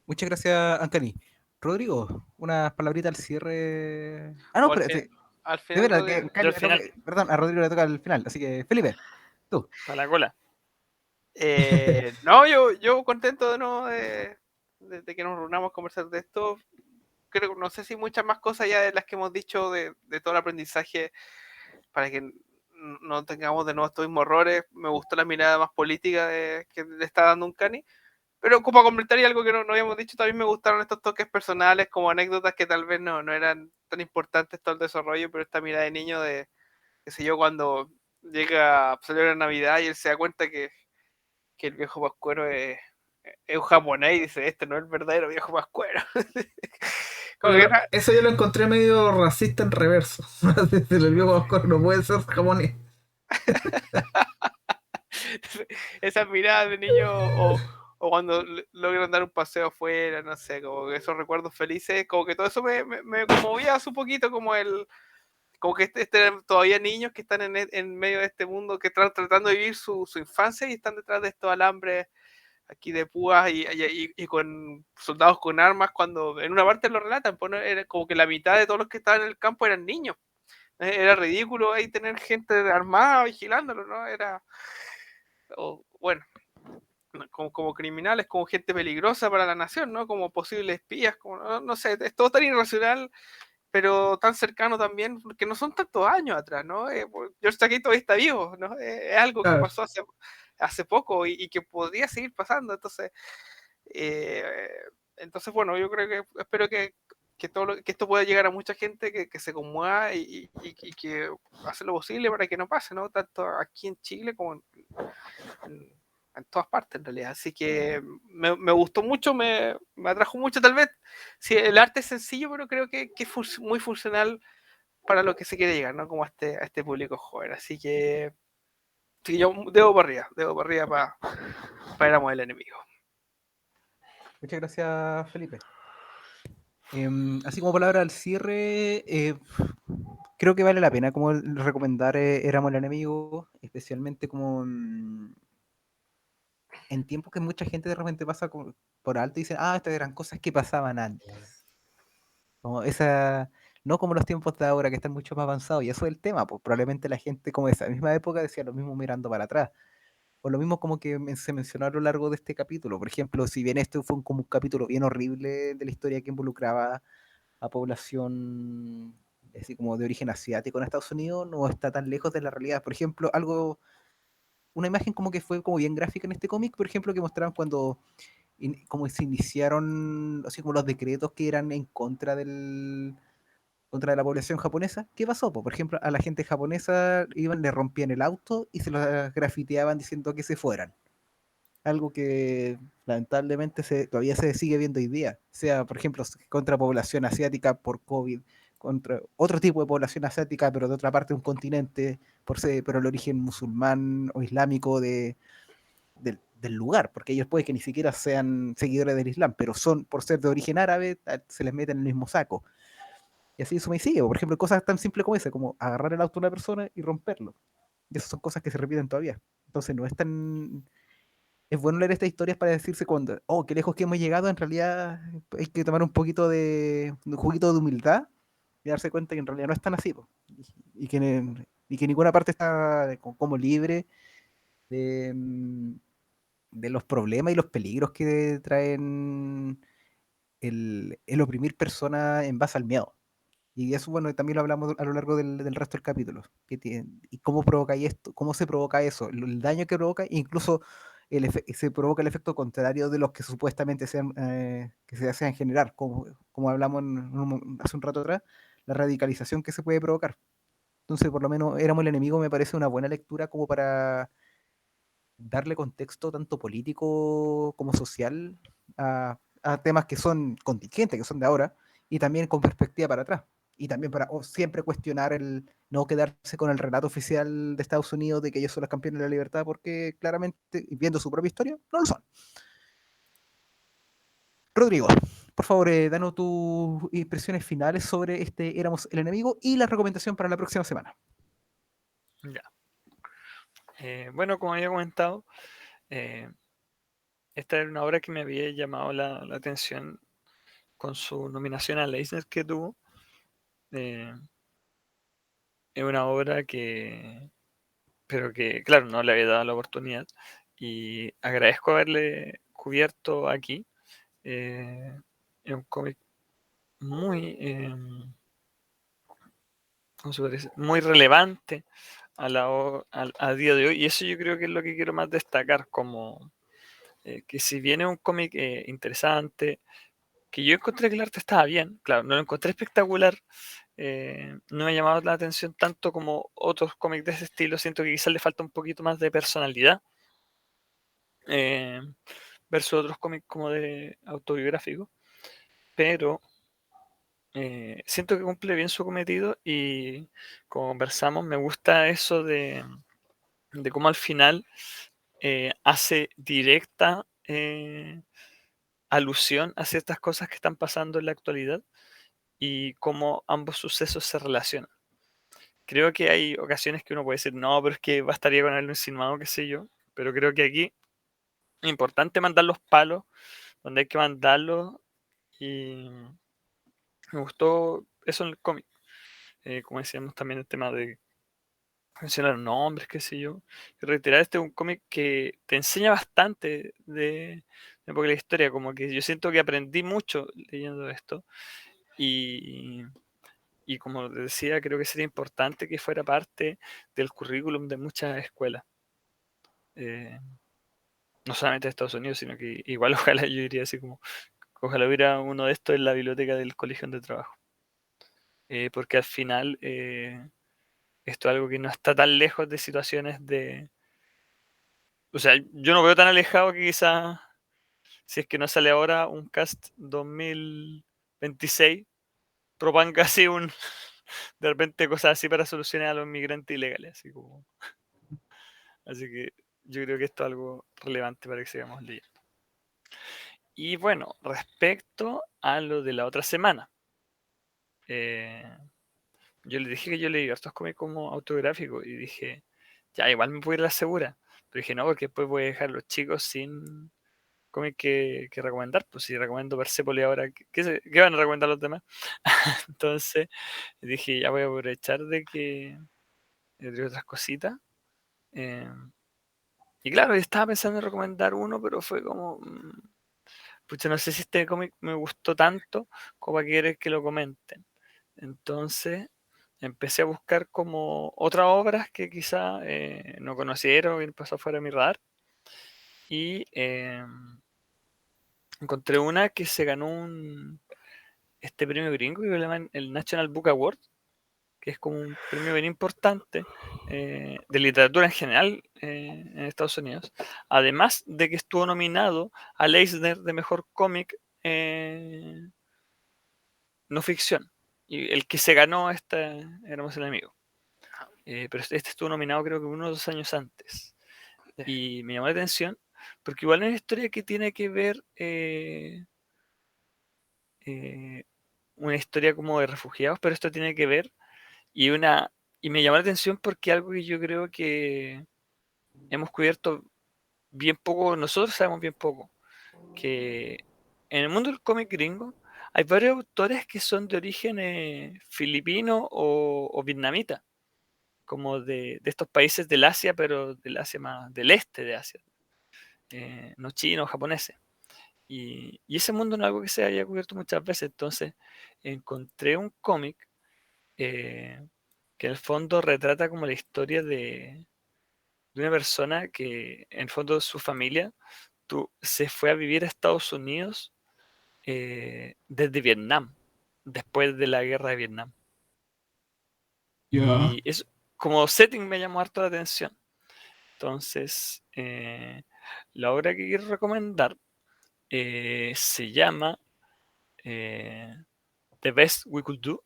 Muchas gracias, Ancani. Rodrigo, unas palabritas al cierre. Ah, no, O al, pero fin, al de final, verdad, que Rodrigo. Ancani Yo al le toca, final, perdón, a Rodrigo le toca al final. Así que, Felipe, tú. para la cola. No, yo contento de, no, de que nos reunamos a conversar de esto. Creo, no sé si muchas más cosas ya de las que hemos dicho de todo el aprendizaje para que no tengamos de nuevo estos mismos errores. Me gustó la mirada más política que le está dando un Cani. Pero como a comentar y algo que no habíamos dicho, también me gustaron estos toques personales como anécdotas que tal vez no eran tan importantes todo el desarrollo, pero esta mirada de niño de, qué sé yo, cuando llega a celebrar Navidad y él se da cuenta que el viejo Pascuero es un japonés y dice, este no es el verdadero viejo Pascuero. como que era- Eso yo lo encontré medio racista en reverso. Desde el viejo Oscar no puede ser japonés. esas miradas de niño o cuando logran dar un paseo afuera, no sé, como que esos recuerdos felices, como que todo eso me conmovía un poquito, como que eran todavía niños que están en medio de este mundo, que están tratando de vivir su infancia y están detrás de estos alambres aquí de púas y con soldados con armas, cuando en una parte lo relatan, pues, ¿no? Era como que la mitad de todos los que estaban en el campo eran niños. Era ridículo ahí tener gente armada vigilándolo, ¿no? Era, bueno, como criminales, como gente peligrosa para la nación, ¿no? Como posibles espías, como, no sé, es todo tan irracional, pero tan cercano también, porque no son tantos años atrás, ¿no? George Takei todavía está vivo, ¿no? Es algo que Claro. pasó hace poco y que podría seguir pasando, entonces, eh, bueno, yo creo que espero que esto pueda llegar a mucha gente que se conmueva y que hace lo posible para que no pase, ¿no? Tanto aquí en Chile como en todas partes en realidad. Así que me gustó mucho, me atrajo mucho tal vez. Sí, el arte es sencillo, pero creo que es muy funcional para lo que se quiere llegar, ¿no? Como a este público joven. Así que sí, yo debo para arriba para Éramos el Enemigo. Muchas gracias, Felipe. Así como palabra al cierre, creo que vale la pena como recomendar Éramos el Enemigo, especialmente como en tiempos que mucha gente de repente pasa por alto y dice, ah, estas eran cosas que pasaban antes. Como esa, no como los tiempos de ahora que están mucho más avanzados, y eso es el tema, pues probablemente la gente como de esa misma época decía lo mismo mirando para atrás. O lo mismo como que se mencionó a lo largo de este capítulo. Por ejemplo, si bien este fue como un capítulo bien horrible de la historia que involucraba a población así como de origen asiático en Estados Unidos, no está tan lejos de la realidad. Por ejemplo, una imagen como que fue como bien gráfica en este cómic, por ejemplo, que mostraban cuando como se iniciaron, así como los decretos que eran en contra de la población japonesa. ¿Qué pasó? Por ejemplo, a la gente japonesa iban, le rompían el auto y se los grafiteaban diciendo que se fueran. Algo que lamentablemente todavía se sigue viendo hoy día, sea por ejemplo contra población asiática por COVID, contra otro tipo de población asiática, pero de otra parte de un continente, por el origen musulmán o islámico del lugar, porque ellos puede que ni siquiera sean seguidores del Islam, pero son, por ser de origen árabe, se les mete en el mismo saco. Y así eso me sigue, por ejemplo, cosas tan simples como esa, como agarrar el auto de una persona y romperlo. Y esas son cosas que se repiten todavía. Entonces no es tan, es bueno leer estas historias para decirse cuando, oh, qué lejos que hemos llegado, en realidad hay que tomar un juguito de humildad y darse cuenta que en realidad no es tan así, po. Y que ninguna parte está como libre de, de los problemas y los peligros que traen el oprimir personas en base al miedo. Y eso, bueno, también lo hablamos a lo largo del resto del capítulo. Y cómo provoca esto, cómo se provoca eso, el daño que provoca, incluso se provoca el efecto contrario de los que supuestamente que se desean generar, como hablamos hace un rato atrás, la radicalización que se puede provocar. Entonces, por lo menos, Éramos el Enemigo me parece una buena lectura como para darle contexto tanto político como social a temas que son contingentes, que son de ahora, y también con perspectiva para atrás. Y también para siempre cuestionar el no quedarse con el relato oficial de Estados Unidos de que ellos son los campeones de la libertad, porque claramente, viendo su propia historia, no lo son. Rodrigo, por favor, danos tus impresiones finales sobre este Éramos el Enemigo y la recomendación para la próxima semana. Ya. Bueno, como había comentado, esta era una obra que me había llamado la atención con su nominación a Eisner que tuvo. Es una obra pero que, claro, no le había dado la oportunidad y agradezco haberle cubierto aquí. Es un cómic muy, ¿cómo se puede decir? Muy relevante a día de hoy, y eso yo creo que es lo que quiero más destacar, como que si bien es un cómic interesante, que yo encontré que el arte estaba bien, claro, no lo encontré espectacular, no me ha llamado la atención tanto como otros cómics de ese estilo, siento que quizás le falta un poquito más de personalidad eh, versus otros cómics como de autobiográfico, pero siento que cumple bien su cometido y como conversamos, me gusta eso de cómo al final hace directa alusión a ciertas cosas que están pasando en la actualidad y cómo ambos sucesos se relacionan. Creo que hay ocasiones que uno puede decir, no, pero es que bastaría con haberlo insinuado, qué sé yo, pero creo que aquí es importante mandar los palos donde hay que mandarlos y me gustó eso en el cómic. Como decíamos también el tema de mencionar nombres, qué sé yo. Y reiterar, este es un cómic que te enseña bastante de un poco la historia, como que yo siento que aprendí mucho leyendo esto y, y como decía, creo que sería importante que fuera parte del currículum de muchas escuelas. Eh, no solamente de Estados Unidos, sino que igual ojalá yo diría así como, ojalá hubiera uno de estos en la biblioteca del colegio donde trabajo. Porque al final esto es algo que no está tan lejos de situaciones de... O sea, yo no veo tan alejado que quizás si es que no sale ahora un cast 2026 proponga así de repente cosas así para solucionar a los inmigrantes ilegales. Así que yo creo que esto es algo relevante para que sigamos leyendo. Y bueno, respecto a lo de la otra semana. Yo le dije que yo leí hartos cómics como autográficos y dije, ya, igual me puedo ir a la segura. Pero dije, no, porque después voy a dejar a los chicos sin cómic que recomendar. Pues si recomiendo Persepolis ahora, ¿qué van a recomendar los demás? Entonces dije, ya voy a aprovechar de que entre otras cositas. eh, y claro, estaba pensando en recomendar uno, pero fue como, pucha, no sé si este cómic me gustó tanto como para querer que lo comenten. Entonces empecé a buscar como otras obras que quizá no conociera o bien pasó fuera de mi radar. Y encontré una que se ganó este premio gringo que le llaman el National Book Award, que es como un premio bien importante de literatura en general en Estados Unidos. Además de que estuvo nominado al Eisner de Mejor Cómic no ficción. Y el que se ganó Éramos el Enemigo. Pero este estuvo nominado creo que 1 o 2 años antes. Y me llamó la atención porque igual es una historia que tiene que ver una historia como de refugiados, pero esto tiene que ver y me llamó la atención porque algo que yo creo que hemos cubierto bien poco, nosotros sabemos bien poco, que en el mundo del cómic gringo hay varios autores que son de origen filipino o vietnamita, como de estos países del Asia, pero del Asia más, del este de Asia, no chinos, japoneses. Y ese mundo no es algo que se haya cubierto muchas veces, entonces encontré un cómic que en el fondo retrata como la historia de una persona que en el fondo su familia se fue a vivir a Estados Unidos desde Vietnam, después de la guerra de Vietnam. Ya. Y es como setting me llamó harto la atención. Entonces, la obra que quiero recomendar se llama The Best We Could Do,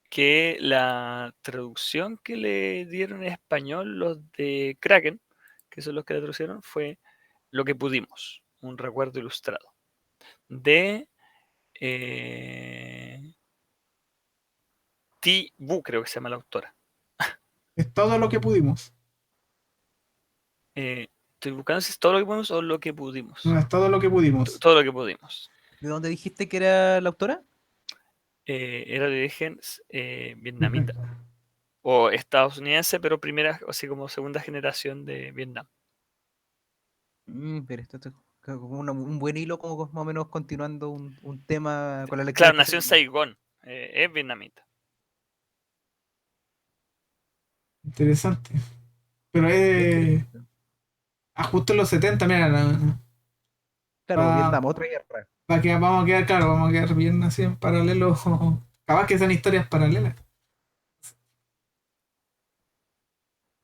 que la traducción que le dieron en español los de Kraken, que son los que la traducieron, fue Lo que pudimos, un recuerdo ilustrado. De Thi Bu, creo que se llama la autora. Es todo lo que pudimos. Estoy buscando si es todo lo que pudimos o lo que pudimos. No, es todo lo que pudimos. Todo lo que pudimos. ¿De dónde dijiste que era la autora? Era de origen vietnamita o estadounidense, pero primera, así como segunda generación de Vietnam. Pero esto es como un buen hilo, como más o menos continuando un tema con la lectura Claro, de esta nació en semana. Saigón, es vietnamita. Interesante. Pero Bien es interesante. justo en los 70, mira, Claro, para Vietnam, otra guerra. que vamos a quedar, claro, vamos a quedar bien así en paralelo. Capaz que sean historias paralelas.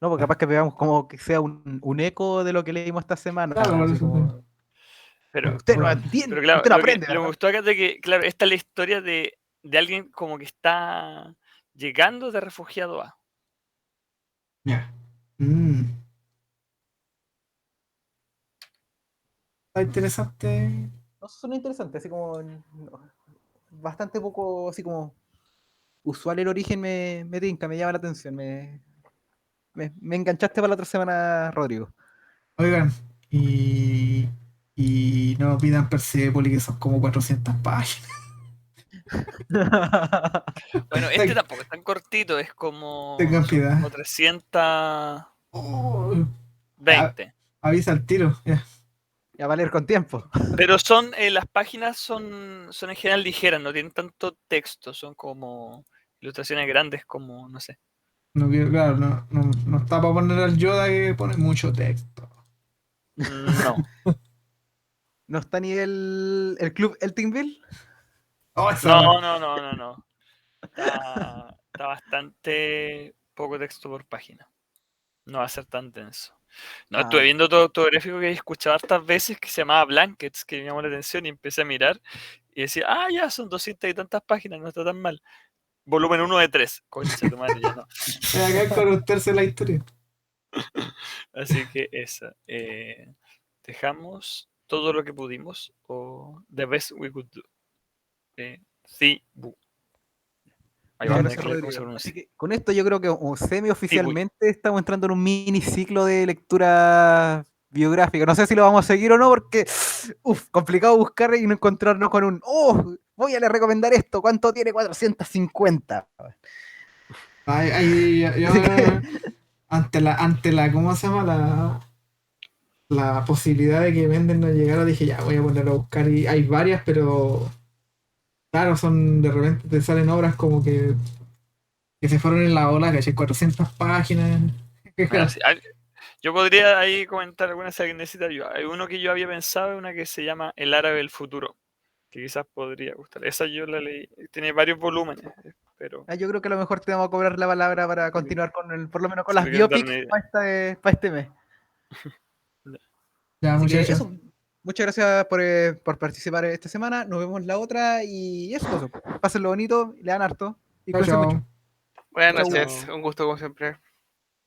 No, porque capaz que veamos como que sea un eco de lo que leímos esta semana. Claro, por Así eso. Pero, usted no pero entiende, claro, usted no lo que aprende, me ¿verdad? gustó acá es de que, claro, esta es la historia de de alguien como que está llegando de refugiado a. Ya. Está interesante. No, suena interesante, así como bastante poco, así como usual el origen me tinca, me llama la atención, me enganchaste para la otra semana, Rodrigo. Oigan, y no pidan Persepolis, que son como 400 páginas. Bueno, este tampoco es tan cortito, es como, Tengan son como piedad. 320. Oh, avisa al tiro. Ya. Ya va a leer con tiempo. Pero son, las páginas son en general ligeras, no tienen tanto texto, son como ilustraciones grandes, como, no sé. No quiero, claro, no está para poner al Yoda que pone mucho texto. No. ¿No está ni el club El Teamville? Oh, esa wea. No. Está bastante poco texto por página. No va a ser tan denso. No, estuve Ah, viendo todo gráfico que he escuchado hartas veces que se llamaba Blankets, que me llamó la atención y empecé a mirar y decía, ya, son 200 y tantas páginas, no está tan mal. Volumen 1 de 3. Concha tu madre, ya no. Acá con un tercio de la historia. Así que esa. Dejamos todo lo que pudimos o the best we could do. Cibu. Ahí muchas vamos a gracias, tener que leer cómo se Rodrigo. Así pronuncia. que con esto yo creo que Cibu. semi-oficialmente estamos entrando en un mini ciclo de lectura biográfica. No sé si lo vamos a seguir o no, porque complicado buscar y no encontrarnos con voy a le recomendar esto. ¿Cuánto tiene? 450. Yo, Así que ante la, ¿cómo se llama? La posibilidad de que Venden no llegara, dije, ya, voy a ponerlo a buscar. Y hay varias, pero claro, de repente te salen obras como que se fueron en la ola, que hay 400 páginas. Mira, sí, yo podría ahí comentar algunas que necesita ayuda. Hay uno que yo había pensado, una que se llama El árabe del futuro, que quizás podría gustar. Esa yo la leí, tiene varios volúmenes, pero yo creo que a lo mejor te vamos a cobrar la palabra para continuar por lo menos con si las me quieren dar una biopics idea. para este mes. Ya, Así que muchachos. eso, muchas gracias por participar esta semana. Nos vemos la otra y eso, pues, pásenlo bonito, lean harto y Chao, cuídense mucho. chao. Buenas Chau. noches, Chao. un gusto como siempre.